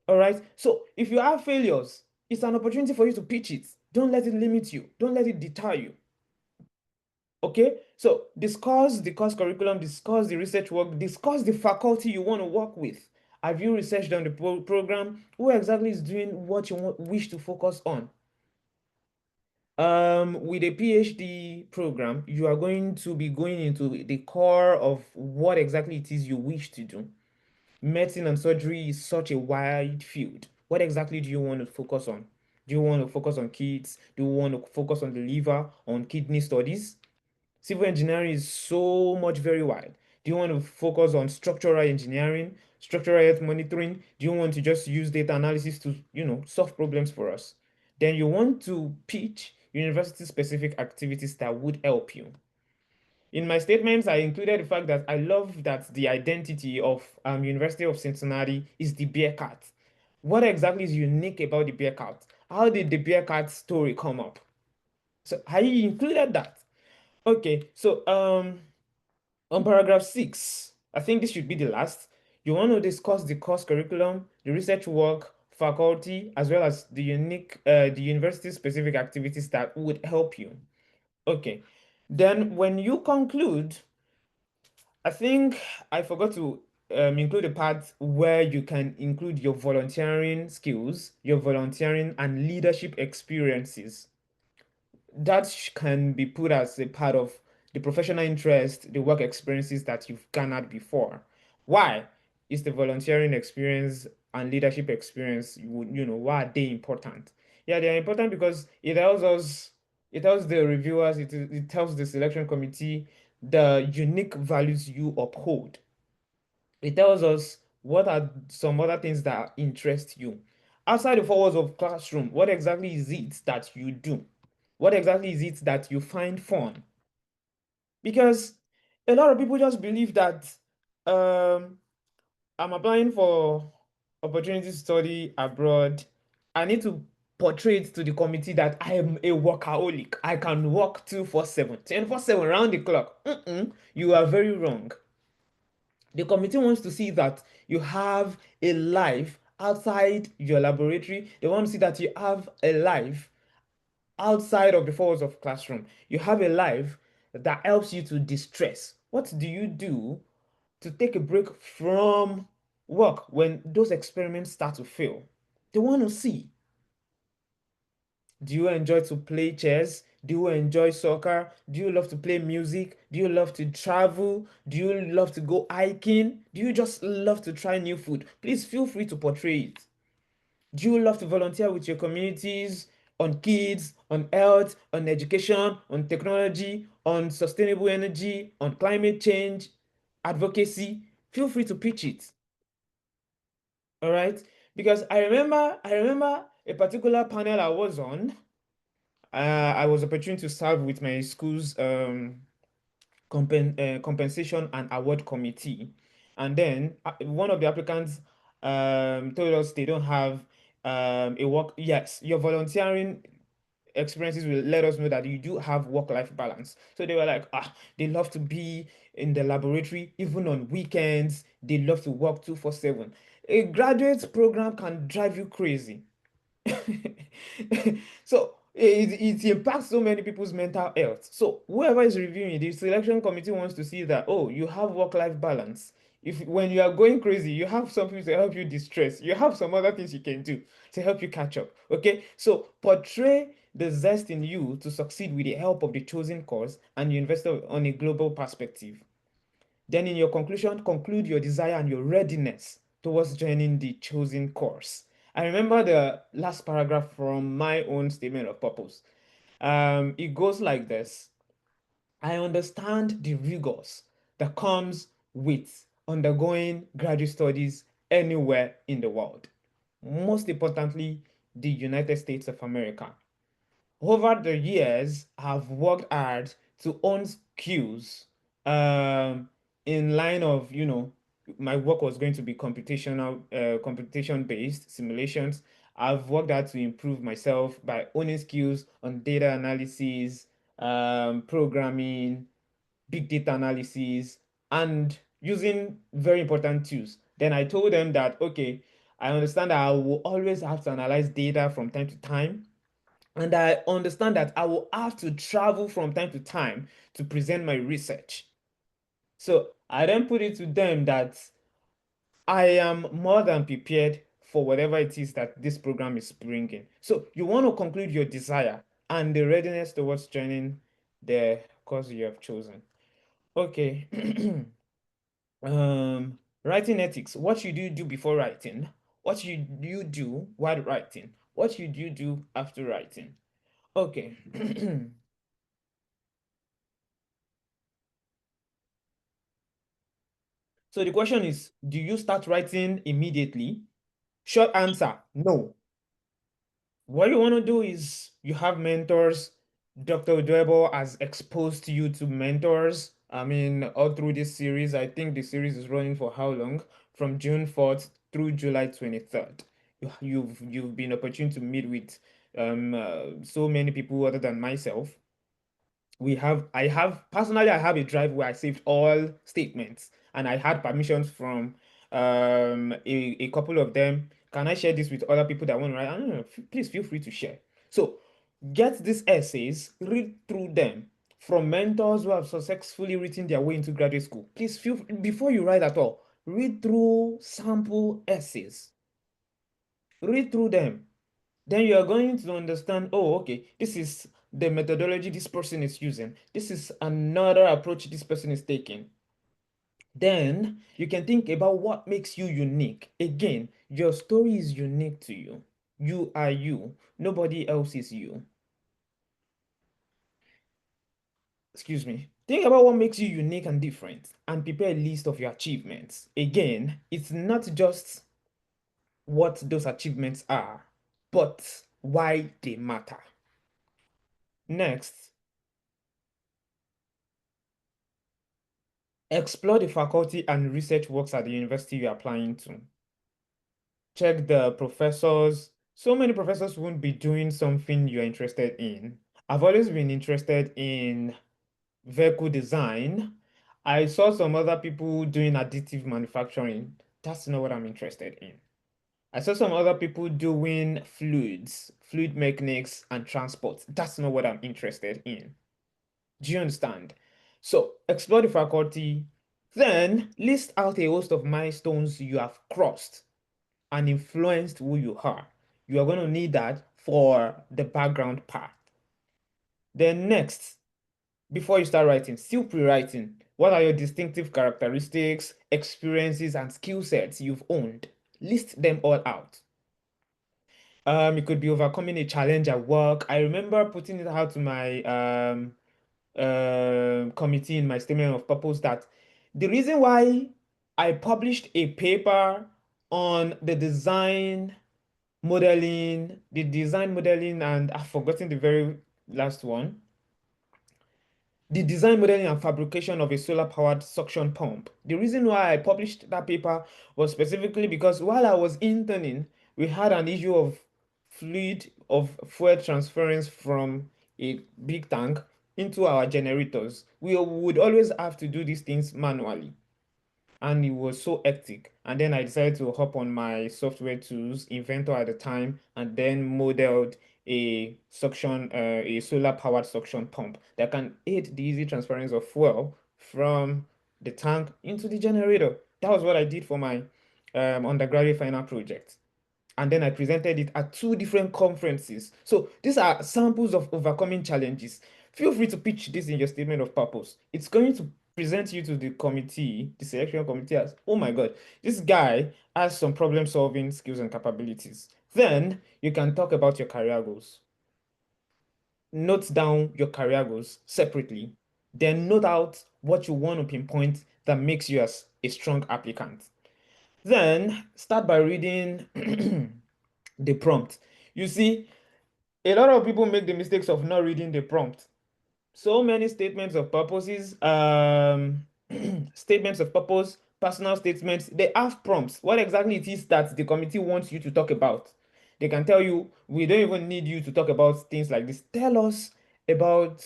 All right. So if you have failures, it's an opportunity for you to pitch it. Don't let it limit you. Don't let it deter you. Okay, so discuss the course curriculum, discuss the research work, discuss the faculty you want to work with. Have you researched on the program? Who exactly is doing what you wish to focus on? With a PhD program, you are going to be going into the core of what exactly it is you wish to do. Medicine and surgery is such a wide field. What exactly do you want to focus on? Do you want to focus on kids? Do you want to focus on the liver, on kidney studies? Civil engineering is so much very wide. Do you want to focus on structural engineering, structural health monitoring? Do you want to just use data analysis to, solve problems for us? Then you want to pitch university-specific activities that would help you. In my statements, I included the fact that I love that the identity of University of Cincinnati is the Bearcat. What exactly is unique about the Bearcat? How did the Bearcat story come up? So I included that. Okay, so on paragraph 6, I think this should be the last. You want to discuss the course curriculum, the research work, faculty, as well as the university specific activities that would help you. Okay, then when you conclude, I think I forgot to include a part where you can include your volunteering skills, your volunteering and leadership experiences. That can be put as a part of the professional interest, the work experiences that you've garnered before. Why is the volunteering experience and leadership experience, why are they important? Yeah, they are important because it tells us, it tells the reviewers, it tells the selection committee the unique values you uphold. It tells us what are some other things that interest you. Outside the four walls of classroom, what exactly is it that you do? What exactly is it that you find fun? Because a lot of people just believe that um, I'm applying for opportunity to study abroad. I need to portray it to the committee that I am a workaholic. I can work 247, 24/7 round the clock. You are very wrong. The committee wants to see that you have a life outside your laboratory. They want to see that you have a life outside of the four walls of classroom. You have a life that helps you to distress. What do you do to take a break from work when those experiments start to fail? They want to see. Do you enjoy to play chess? Do you enjoy soccer? Do you love to play music? Do you love to travel? Do you love to go hiking? Do you just love to try new food? Please feel free to portray it. Do you love to volunteer with your communities on kids, on health, on education, on technology, on sustainable energy, on climate change, advocacy? Feel free to pitch it. All right? Because I remember a particular panel I was on. I was opportune to serve with my school's compensation and award committee. And then one of the applicants told us they don't have a work. Yes, your volunteering experiences will let us know that you do have work-life balance. So they were like, they love to be in the laboratory, even on weekends. They love to work 247. A graduate program can drive you crazy. So it impacts so many people's mental health. So whoever is reviewing, the selection committee wants to see that, oh, you have work-life balance. If when you are going crazy, you have something to help you distress. You have some other things you can do to help you catch up. Okay, so portray the zest in you to succeed with the help of the chosen course and you invest on a global perspective. Then in your conclusion, conclude your desire and your readiness towards joining the chosen course. I remember the last paragraph from my own statement of purpose. It goes like this. I understand the rigors that comes with undergoing graduate studies anywhere in the world. Most importantly, the United States of America. Over the years, I've worked hard to own skills in line of, my work was going to be computation based simulations. I've worked hard to improve myself by owning skills on data analysis, programming, big data analysis, and using very important tools. Then I told them that, okay, I understand that I will always have to analyze data from time to time, and I understand that I will have to travel from time to time to present my research. So I then put it to them that I am more than prepared for whatever it is that this program is bringing. So you want to conclude your desire and the readiness towards joining the course you have chosen. Okay. Writing ethics. What should you do before writing? What should you do while writing? What should you do after writing? Okay. So the question is, do you start writing immediately? Short answer, no. What you want to do is you have mentors. Dr. Dwebo has exposed you to mentors I mean, all through this series, I think the series is running for how long? From June 4th through July 23rd. You've been opportune to meet with so many people other than myself. I have a drive where I saved all statements and I had permissions from a couple of them. Can I share this with other people that want to write? I don't know. Please feel free to share. So get these essays, read through them from mentors who have successfully written their way into graduate school. Please feel before you write at all, read through sample essays. Read through them. Then you are going to understand, oh, okay, this is the methodology this person is using. This is another approach this person is taking. Then you can think about what makes you unique. Again, your story is unique to you. You are you. Nobody else is you. Excuse me. Think about what makes you unique and different and prepare a list of your achievements. Again, it's not just what those achievements are, but why they matter. Next, explore the faculty and research works at the university you're applying to. Check the professors. So many professors won't be doing something you're interested in. I've always been interested in vehicle design. I saw some other people doing additive manufacturing. That's not what I'm interested in. I saw some other people doing fluid mechanics and transport. That's not what I'm interested in. Do you understand? So explore the faculty, then list out a host of milestones you have crossed and influenced who you are. You are going to need that for the background part. Then next, before you start writing, still pre-writing, what are your distinctive characteristics, experiences, and skill sets you've owned? List them all out. It could be overcoming a challenge at work. I remember putting it out to my committee in my statement of purpose that the reason why I published a paper on the design modeling, and I've forgotten the very last one, the design, modeling, and fabrication of a solar-powered suction pump. The reason why I published that paper was specifically because while I was interning, we had an issue of fuel transference from a big tank into our generators. We would always have to do these things manually, and it was so hectic. And then I decided to hop on my software tools, Inventor at the time, and then modeled a solar powered suction pump that can aid the easy transference of fuel from the tank into the generator. That was what I did for my undergraduate final project. And then I presented it at two different conferences. So these are samples of overcoming challenges. Feel free to pitch this in your statement of purpose. It's going to present you to the committee, the selection committee, as, oh my God, this guy has some problem solving skills and capabilities. Then you can talk about your career goals. Note down your career goals separately. Then note out what you want to pinpoint that makes you as a strong applicant. Then start by reading the prompt. You see, a lot of people make the mistakes of not reading the prompt. So many statements of purposes, statements of purpose, personal statements, they have prompts. What exactly it is that the committee wants you to talk about. They can tell you, we don't even need you to talk about things like this. Tell us about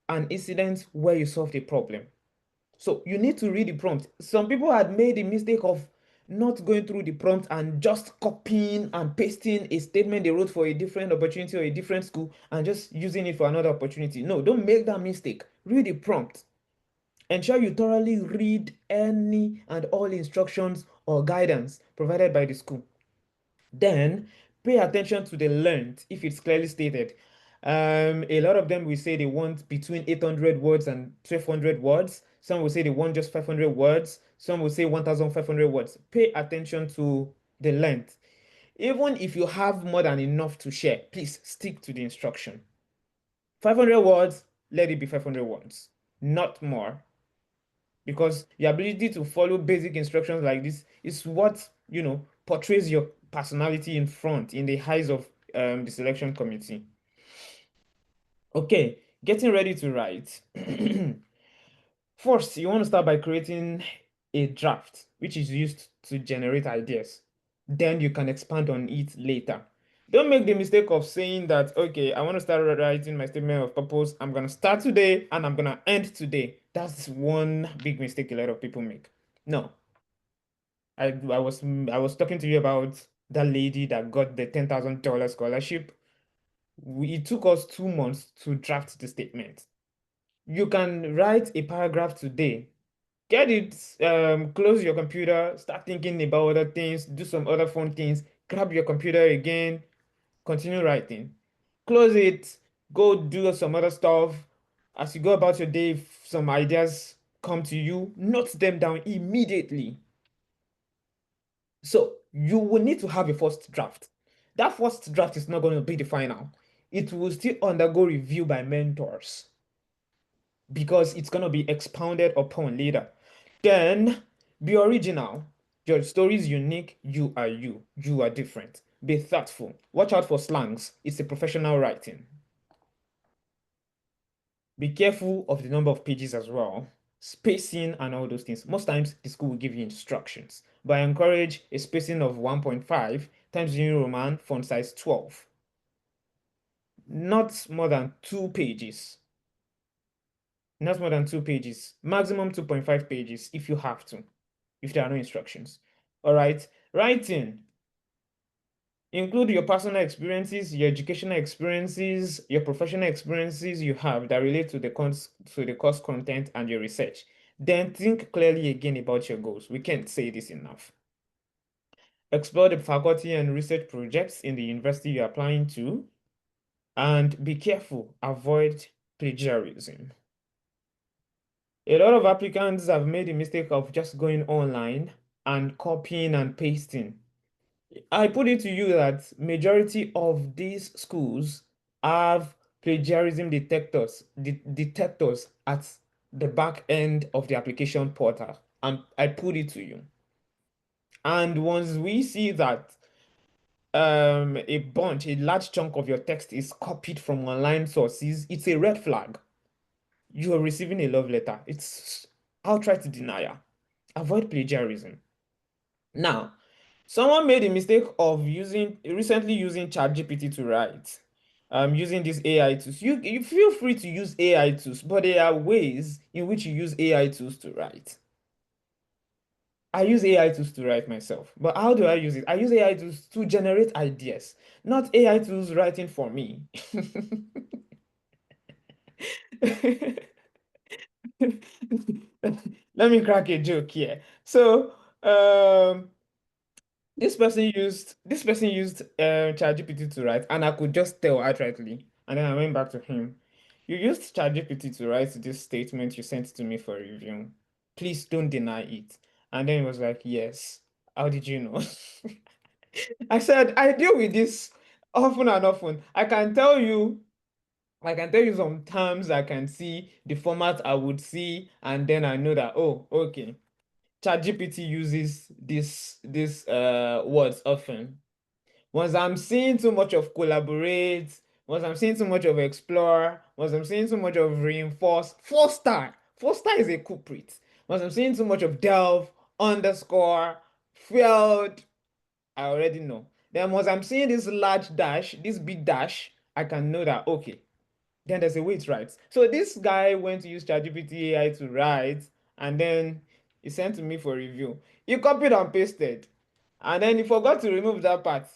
an incident where you solved a problem. So you need to read the prompt. Some people had made the mistake of not going through the prompt and just copying and pasting a statement they wrote for a different opportunity or a different school and just using it for another opportunity. No, don't make that mistake. Read the prompt. Ensure you thoroughly read any and all instructions or guidance provided by the school. Then pay attention to the length if it's clearly stated. A lot of them will say they want between 800 words and 1200 words. Some will say they want just 500 words. Some will say 1500 words. Pay attention to the length. Even if you have more than enough to share, please stick to the instruction. 500 words, let it be 500 words, not more, because your ability to follow basic instructions like this is what portrays your personality in front in the eyes of the selection committee. Okay, getting ready to write. First, you want to start by creating a draft, which is used to generate ideas. Then you can expand on it later. Don't make the mistake of saying that, okay, I want to start writing my statement of purpose. I'm going to start today and I'm going to end today. That's one big mistake a lot of people make. No, I was talking to you about that lady that got the $10,000 scholarship. It took us 2 months to draft the statement. You can write a paragraph today. Get it, close your computer, start thinking about other things, do some other fun things, grab your computer again, continue writing. Close it, go do some other stuff. As you go about your day, if some ideas come to you, note them down immediately. So you will need to have a first draft. That first draft is not going to be the final. It will still undergo review by mentors because it's going to be expounded upon later. Then be original. Your story is unique. You are you. You are different. Be thoughtful. Watch out for slangs. It's a professional writing. Be careful of the number of pages as well. Spacing and all those things. Most times the school will give you instructions, but I encourage a spacing of 1.5 times New Roman font size 12. Not more than 2 pages. Not more than 2 pages. Maximum 2.5 pages if you have to, if there are no instructions. All right. Writing. Include your personal experiences, your educational experiences, your professional experiences you have that relate to the course content and your research. Then think clearly again about your goals. We can't say this enough. Explore the faculty and research projects in the university you're applying to, and be careful, avoid plagiarism. A lot of applicants have made the mistake of just going online and copying and pasting. I put it to you that majority of these schools have plagiarism detectors at the back end of the application portal, and I put it to you. And once we see that a large chunk of your text is copied from online sources, it's a red flag. You are receiving a love letter. It's outright denial. Avoid plagiarism. Now, someone made a mistake of recently using ChatGPT to write. Using these AI tools. You feel free to use AI tools, but there are ways in which you use AI tools to write. I use AI tools to write myself, but how do I use it? I use AI tools to generate ideas, not AI tools writing for me. Let me crack a joke here. So, this person used ChatGPT to write, and I could just tell outrightly. And then I went back to him. You used ChatGPT to write this statement you sent to me for review. Please don't deny it. And then he was like, yes. How did you know? I said, I deal with this often and often. I can tell you some terms I can see, the format I would see, and then I know that, oh, okay. ChatGPT uses this words often. Once I'm seeing too much of collaborate, once I'm seeing too much of explore, once I'm seeing too much of reinforce, foster is a culprit. Once I'm seeing too much of delve, underscore, failed, I already know. Then once I'm seeing this large dash, this big dash, I can know that, okay, then there's a way it writes. So this guy went to use ChatGPT AI to write, and then he sent to me for review. He copied and pasted, and then he forgot to remove that part.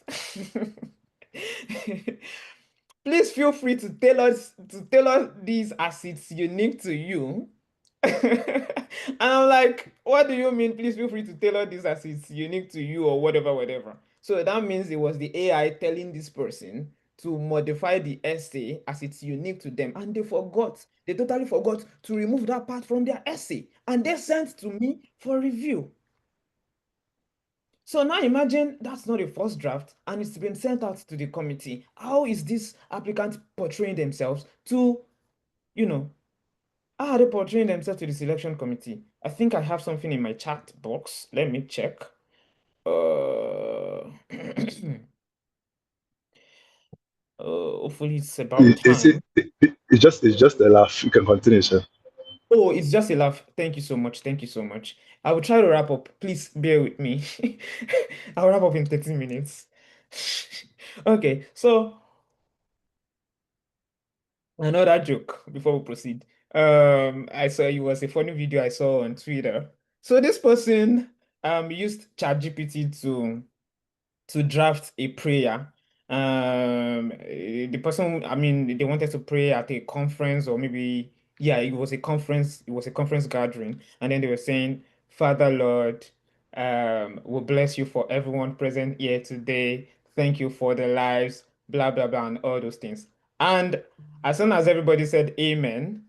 Please feel free to tailor these as it's unique to you. And I'm like, what do you mean? Please feel free to tailor this as it's unique to you or whatever, whatever. So that means it was the AI telling this person to modify the essay as it's unique to them. And they totally forgot to remove that part from their essay. And they sent to me for review. So now imagine that's not a first draft and it's been sent out to the committee. How is this applicant portraying themselves to, you know, how are they portraying themselves to the selection committee? I think I have something in my chat box. Let me check. Hopefully it's about It's time. it's just a laugh. You can continue, sir. Oh, it's just a laugh. Thank you so much. Thank you so much. I will try to wrap up. Please bear with me. I'll wrap up in 30 minutes. Okay, so another joke before we proceed. I saw it was a funny video I saw on Twitter. So this person used ChatGPT to draft a prayer. The person, I mean, they wanted to pray at a conference or maybe, yeah, it was a conference. It was a conference gathering, and then they were saying, "Father Lord, will bless you for everyone present here today. Thank you for the lives, blah blah blah, and all those things." And as soon as everybody said Amen,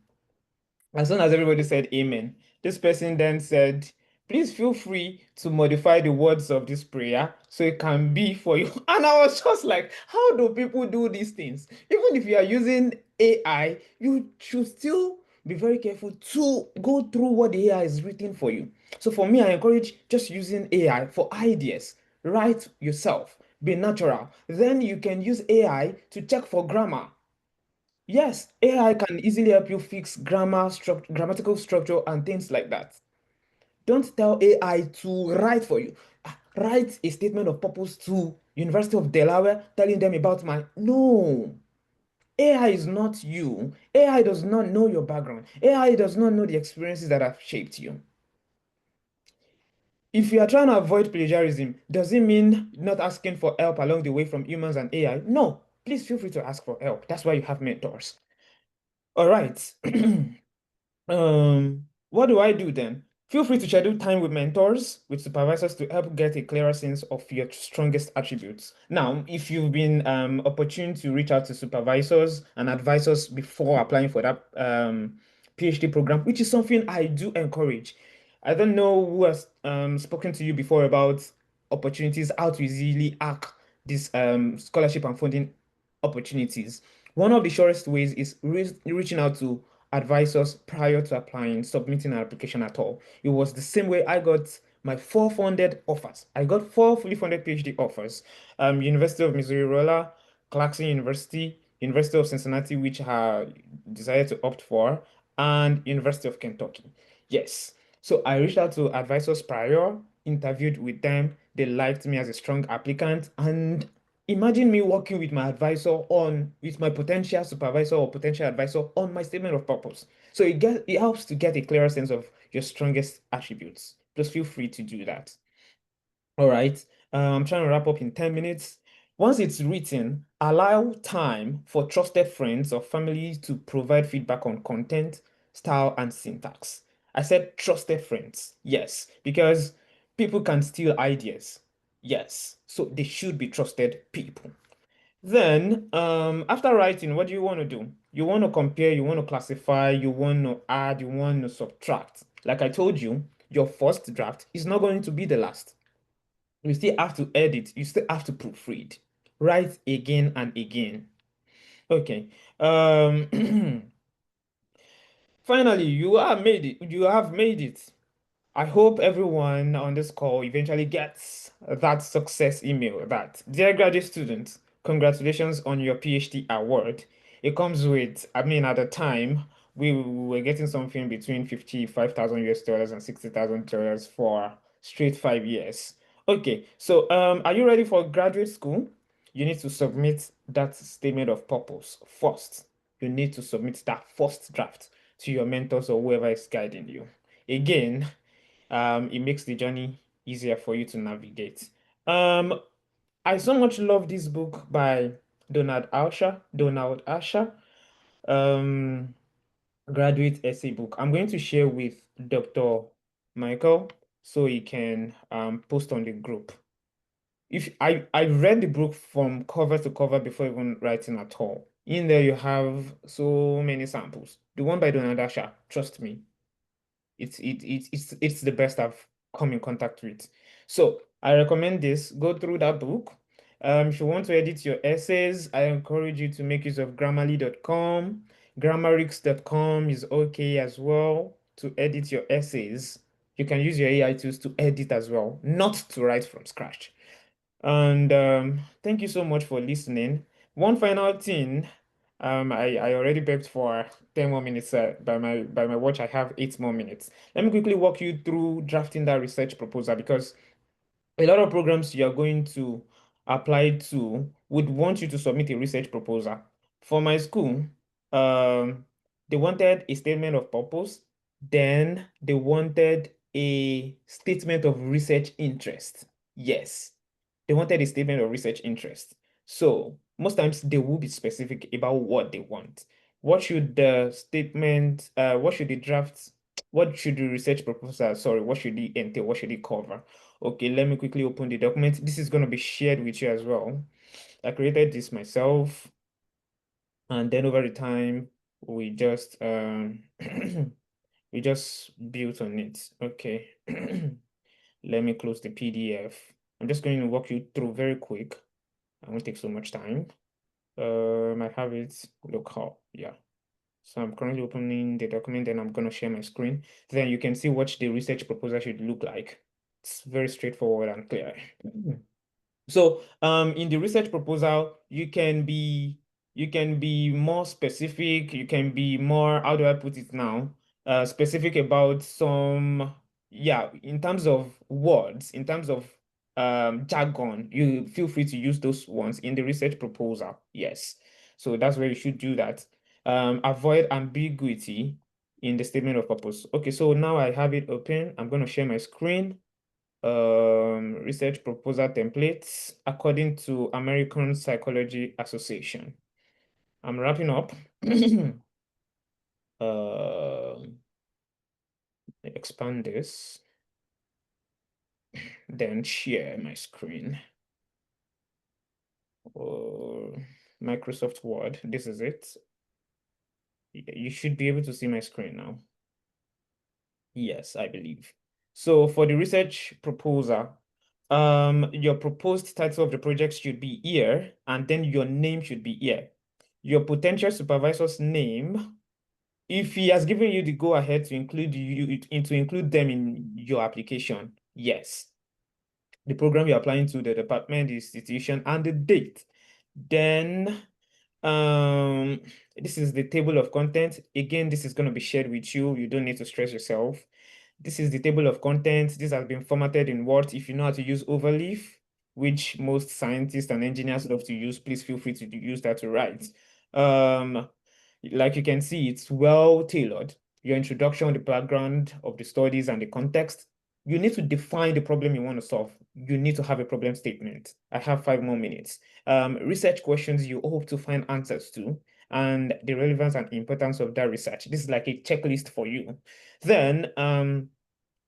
as soon as everybody said amen, this person then said, please feel free to modify the words of this prayer so it can be for you. And I was just like, how do people do these things? Even if you are using AI, you should still be very careful to go through what the AI is written for you. So for me, I encourage just using AI for ideas. Write yourself, be natural. Then you can use AI to check for grammar. Yes, AI can easily help you fix grammatical structure and things like that. Don't tell AI to write for you. Write a statement of purpose to University of Delaware telling them about my. No, AI is not you. AI does not know your background. AI does not know the experiences that have shaped you. If you are trying to avoid plagiarism, does it mean not asking for help along the way from humans and AI? No, please feel free to ask for help. That's why you have mentors. All right. What do I do then? Feel free to schedule time with mentors, with supervisors to help get a clearer sense of your strongest attributes. Now, if you've been opportune to reach out to supervisors and advisors before applying for that PhD program, which is something I do encourage. I don't know who has spoken to you before about opportunities, how to easily hack these scholarship and funding opportunities. One of the surest ways is reaching out to advisors prior to applying, submitting an application at all. It was the same way I got my four funded offers. I got four fully funded PhD offers. University of Missouri Rolla, Clarkson University, University of Cincinnati, which I decided to opt for, and University of Kentucky. Yes. So I reached out to advisors prior, interviewed with them. They liked me as a strong applicant, and imagine me working with my advisor on, with my potential supervisor or potential advisor on my statement of purpose. So it helps to get a clearer sense of your strongest attributes. Just feel free to do that. All right. I'm trying to wrap up in 10 minutes. Once it's written, allow time for trusted friends or family to provide feedback on content, style, and syntax. I said trusted friends. Yes, because people can steal ideas. Yes, so they should be trusted people. Then, after writing, what do you want to do? You want to compare, you want to classify, you want to add, you want to subtract. Like I told you, your first draft is not going to be the last. You still have to edit, you still have to proofread. Write again and again. Okay. Finally, you have made it. I hope everyone on this call eventually gets that success email that, dear graduate students, congratulations on your PhD award. It comes with, I mean, at the time, we were getting something between 55,000 US dollars and $60,000 for straight 5 years. Okay, so are you ready for graduate school? You need to submit that statement of purpose first. You need to submit that first draft to your mentors or whoever is guiding you. Again, it makes the journey easier for you to navigate. Um, I so much love this book by Donald Asher, um, graduate essay book. I'm going to share with Dr. Michael so he can post on the group. If I read the book from cover to cover before even writing at all. In there you have so many samples. The one by Donald Asher, trust me, it's the best I've come in contact with. So I recommend this. Go through that book. If you want to edit your essays, I encourage you to make use of Grammarly.com. Grammarix.com is okay as well to edit your essays. You can use your AI tools to edit as well, not to write from scratch. And thank you so much for listening. One final thing, I already begged for 10 more minutes. By my watch, I have 8 more minutes. Let me quickly walk you through drafting that research proposal, because a lot of programs you are going to apply to would want you to submit a research proposal. For my school, they wanted a statement of purpose, then they wanted a statement of research interest. Yes, they wanted a statement of research interest. So most times they will be specific about what they want. What should the statement, what should the draft, what should the research proposal, sorry, what should it entail? What should it cover? Okay, let me quickly open the document. This is going to be shared with you as well. I created this myself, and then over the time, we just we just built on it. Okay. Let me close the PDF. I'm just going to walk you through very quick. I won't take so much time. I have it local. Yeah. So I'm currently opening the document, and I'm going to share my screen. Then you can see what the research proposal should look like. It's very straightforward and clear. So in the research proposal, you can be more specific, you can be more, how do I put it now? Specific about some, yeah, in terms of words, in terms of jargon, you feel free to use those ones in the research proposal. Yes. So that's where you should do that. Avoid ambiguity in the statement of purpose. Okay, so now I have it open. I'm going to share my screen. Research proposal templates according to American Psychology Association. I'm wrapping up. Expand this, then share my screen. Or Microsoft Word, this is it. You should be able to see my screen now. Yes, I believe. So for the research proposal, your proposed title of the project should be here, and then your name should be here. Your potential supervisor's name, if he has given you the go ahead to include them in your application, yes. The program you're applying to, the department, the institution, and the date. Then this is the table of content. Again, this is going to be shared with you. You don't need to stress yourself. This is the table of contents. This has been formatted in Word. If you know how to use overleaf, which most scientists and engineers love to use, please feel free to use that to write. Like you can see, it's well tailored. Your introduction, the background of the studies and the context. You need to define the problem you want to solve. You need to have a problem statement. I have 5 more minutes. Research questions you hope to find answers to, and the relevance and importance of that research. This is like a checklist for you. Then,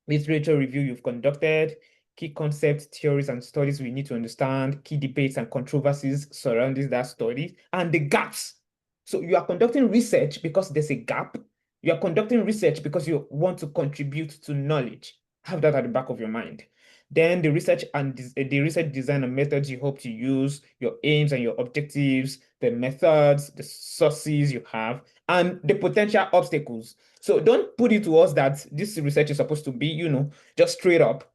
literature review you've conducted, key concepts, theories, and studies we need to understand, key debates and controversies surrounding that study, and the gaps. So you are conducting research because there's a gap. You are conducting research because you want to contribute to knowledge. Have that at the back of your mind. Then the research and the research design and methods you hope to use, your aims and your objectives, the methods, the sources you have, and the potential obstacles. So don't put it to us that this research is supposed to be, just straight up,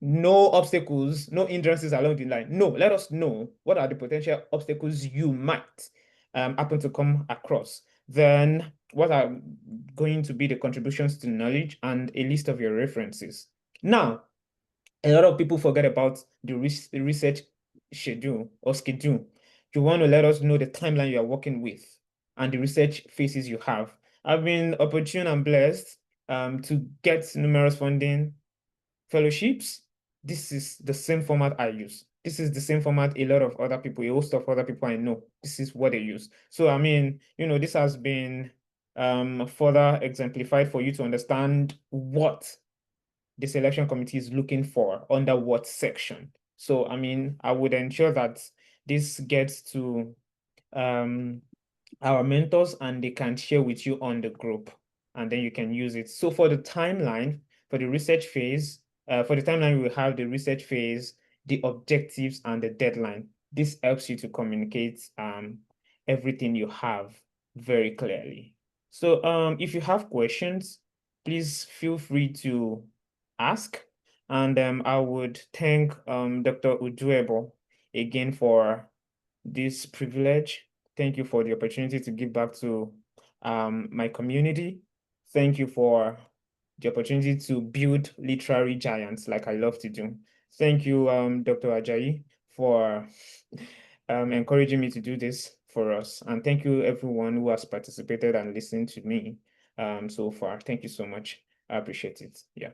no obstacles, no hindrances along the line. No, let us know what are the potential obstacles you might happen to come across. Then what are going to be the contributions to knowledge, and a list of your references. Now, a lot of people forget about the research schedule or schedule. You want to let us know the timeline you are working with and the research phases you have. I've been opportune and blessed to get numerous funding fellowships. This is the same format I use. This is the same format a lot of other people, a host of other people I know, this is what they use. So, I mean, this has been further exemplified for you to understand what the selection committee is looking for under what section. So, I mean, I would ensure that this gets to our mentors and they can share with you on the group, and then you can use it. So for the timeline, for the research phase, for the timeline, we will have the research phase, the objectives, and the deadline. This helps you to communicate everything you have very clearly. So if you have questions, please feel free to ask. And I would thank Dr. Ujuebo again for this privilege. Thank you for the opportunity to give back to my community. Thank you for the opportunity to build literary giants like I love to do. Thank you, Dr. Ajayi, for encouraging me to do this for us. And thank you, everyone who has participated and listened to me so far. Thank you so much. I appreciate it. Yeah.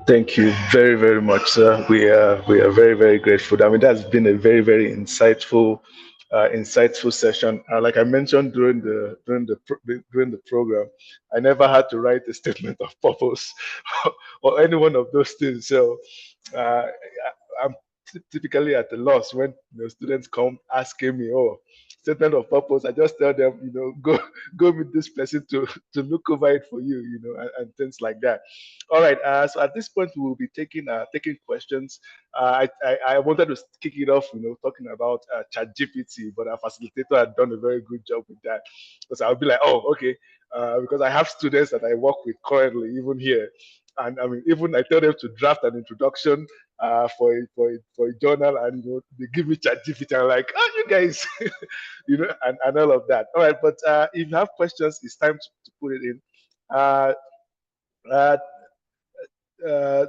Thank you very, very much, sir. We are very, very grateful. I mean, that's been a very, very insightful session. Like I mentioned during the program, I never had to write a statement of purpose or any one of those things. So I'm typically at a loss when students come asking me, "Oh, statement of purpose." I just tell them, go with this person to look over it for you, and things like that. All right. So at this point, we will be taking questions. I wanted to kick it off, talking about ChatGPT, but our facilitator had done a very good job with that. Because I'll be like, oh, okay, because I have students that I work with currently, even here, and I mean, even I tell them to draft an introduction for a journal, and they give me ChatGPT. I'm like, oh, you guys, and all of that. All right, but if you have questions, it's time to put it in. Uh, uh, uh,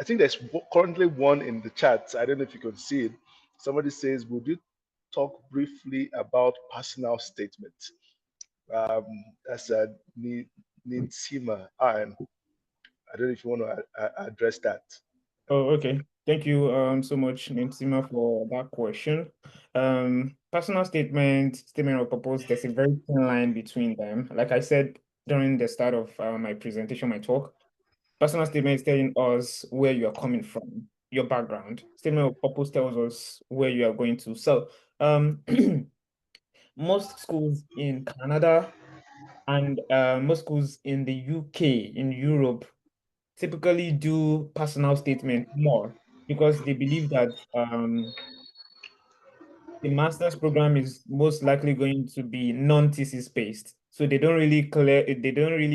I think there's currently one in the chat. I don't know if you can see it. Somebody says, "Would you talk briefly about personal statements?" That's a Ninsima. And I don't know if you want to address that. Oh, okay. Thank you so much, Nensima, for that question. Personal statement of purpose, there's a very thin line between them. Like I said during the start of my presentation, my talk, personal statement is telling us where you are coming from, your background. Statement of purpose tells us where you are going to. So, most schools in Canada and most schools in the UK, in Europe, typically do personal statement more because they believe that the master's program is most likely going to be non-thesis based. So they don't really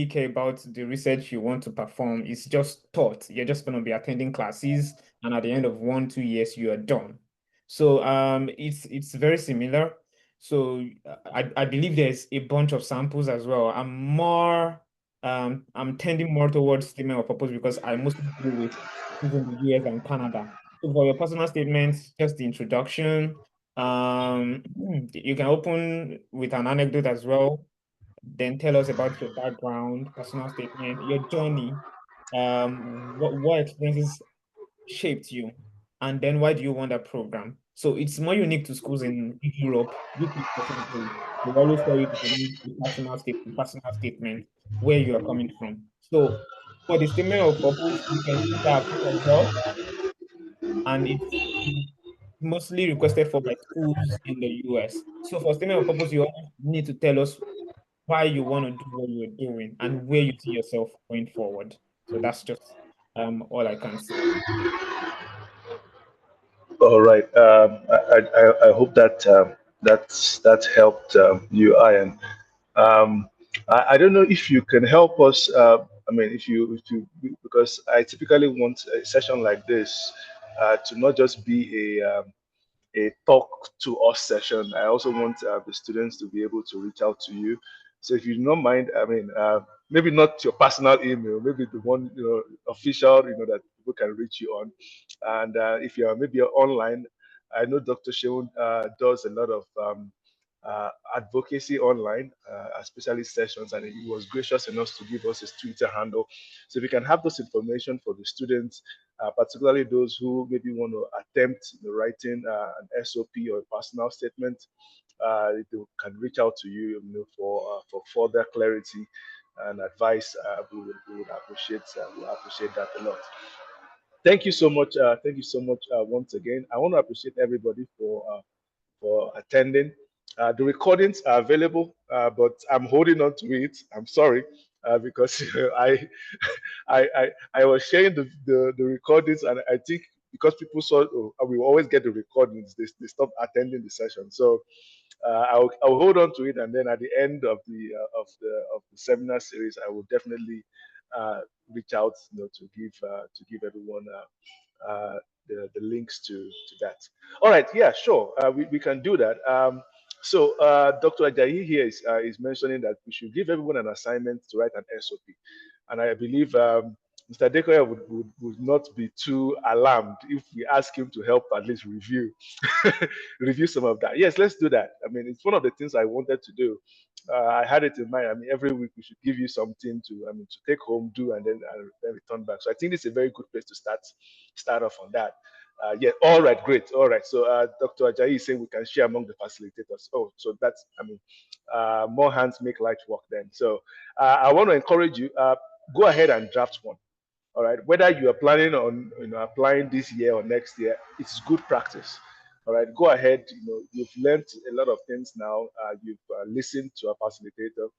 care about the research you want to perform. It's just taught. You're just going to be attending classes, and at the end of 1, 2 years, you are done. So it's very similar. So I believe there's a bunch of samples as well. I'm tending more towards statement of purpose because I mostly deal with schools in the US and Canada. So for your personal statements, just the introduction, you can open with an anecdote as well. Then tell us about your background, personal statement, your journey, what experiences shaped you, and then why do you want that program? So it's more unique to schools in Europe, UK specifically. They always tell you to release personal statement, where you are coming from. So for the statement of purpose, you can see that as well, and it's mostly requested for by schools in the US. So for statement of purpose, you always need to tell us why you want to do what you're doing and where you see yourself going forward. So that's just all I can say. All right. I hope that that helped you, Ian. I don't know if you can help us. I mean, if you because I typically want a session like this to not just be a talk to us session. I also want the students to be able to reach out to you. So if you do not mind, I mean, maybe not your personal email, maybe the one official, that people can reach you on. And if you're maybe online, I know Dr. Sheun does a lot of advocacy online, especially sessions, and he was gracious enough to give us his Twitter handle. So if you can have those information for the students, particularly those who maybe want to attempt writing an SOP or a personal statement, they can reach out to you, for further clarity and advice. We would appreciate that a lot. Thank you so much. Thank you so much once again. I want to appreciate everybody for attending. The recordings are available, but I'm holding on to it. I'm sorry, because I was sharing the recordings, and I think because people saw, oh, we always get the recordings, they stopped attending the session. So I'll hold on to it, and then at the end of the seminar series, I will definitely reach out, to give everyone the links to that. All right, yeah, sure, we can do that. Dr. Ajayi here is mentioning that we should give everyone an assignment to write an SOP, and I believe Mr. Adekoya would not be too alarmed if we ask him to help at least review review some of that. Yes, let's do that. I mean, it's one of the things I wanted to do. I had it in mind. I mean, every week we should give you something to, I mean, to take home, do, and then return back. So I think it's a very good place to start off on that. Yeah, all right, great, all right. So Dr. Ajayi is saying we can share among the facilitators. Oh, so that's, I mean, more hands make light work then. So I want to encourage you. Go ahead and draft one. All right, whether you are planning on applying this year or next year, it's good practice. All right, go ahead. You've learned a lot of things now. You've listened to a facilitator.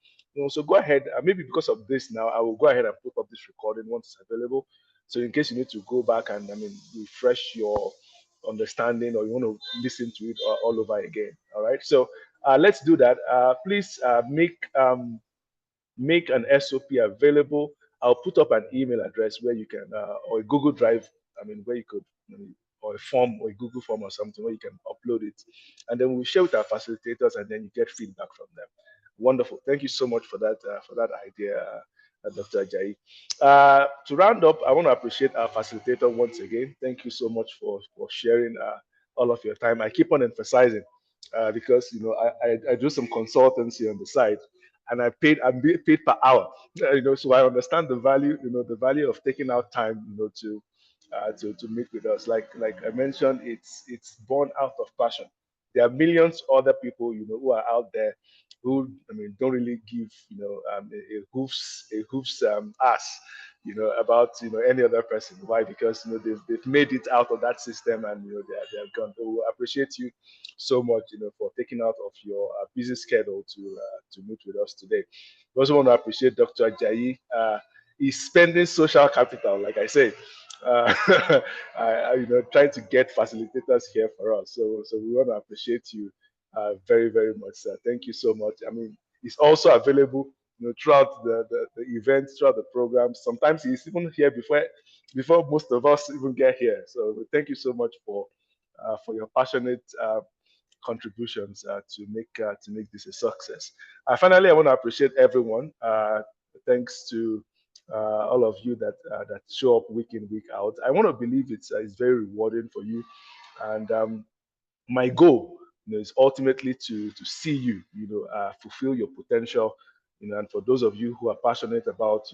So go ahead. Maybe because of this now, I will go ahead and put up this recording once it's available. So in case you need to go back and, I mean, refresh your understanding, or you want to listen to it all over again. All right. So let's do that. Please make an SOP available. I'll put up an email address where you can, or a Google Drive, I mean, where you could, or a form, or a Google form or something where you can upload it. And then we'll share with our facilitators, and then you get feedback from them. Wonderful. Thank you so much for that idea, Dr. Ajayi. To round up, I want to appreciate our facilitator once again. Thank you so much for sharing all of your time. I keep on emphasizing because I do some consultancy on the side, and I'm being paid per hour. So I understand the value, the value of taking out time, to meet with us. Like I mentioned, it's born out of passion. There are millions other people, who are out there who, I mean, don't really give, a hoof's ass, about any other person. Why? Because they've made it out of that system, and they're gone. So we appreciate you so much, for taking out of your busy schedule to meet with us today. We also want to appreciate Dr. Ajayi. He's spending social capital, like I said, uh, trying to get facilitators here for us. So we want to appreciate you very, very much, sir. Thank you so much. I mean, it's also available, throughout the events, throughout the programs. Sometimes he's even here before most of us even get here. So thank you so much for your passionate contributions to make this a success. Finally, I want to appreciate everyone. Thanks to all of you that show up week in, week out. I want to believe it's very rewarding for you, and my goal, is ultimately to see you, fulfill your potential, and for those of you who are passionate about,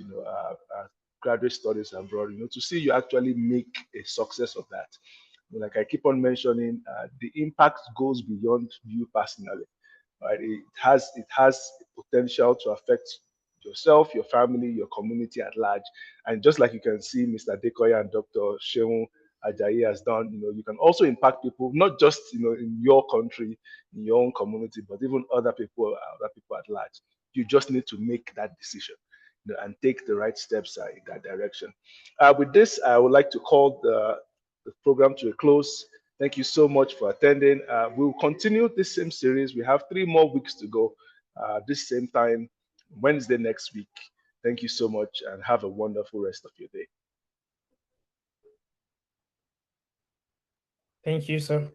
graduate studies abroad, to see you actually make a success of that. Like I keep on mentioning, the impact goes beyond you personally, right? It has potential to affect yourself, your family, your community at large. And just like you can see Mr. Dekoya and Dr. Sheung Ajayi has done, you can also impact people, not just in your country, in your own community, but even other people at large. You just need to make that decision, and take the right steps in that direction. With this, I would like to call the program to a close. Thank you so much for attending. We'll continue this same series. We have 3 more weeks to go, this same time, Wednesday next week. Thank you so much, and have a wonderful rest of your day. Thank you, sir.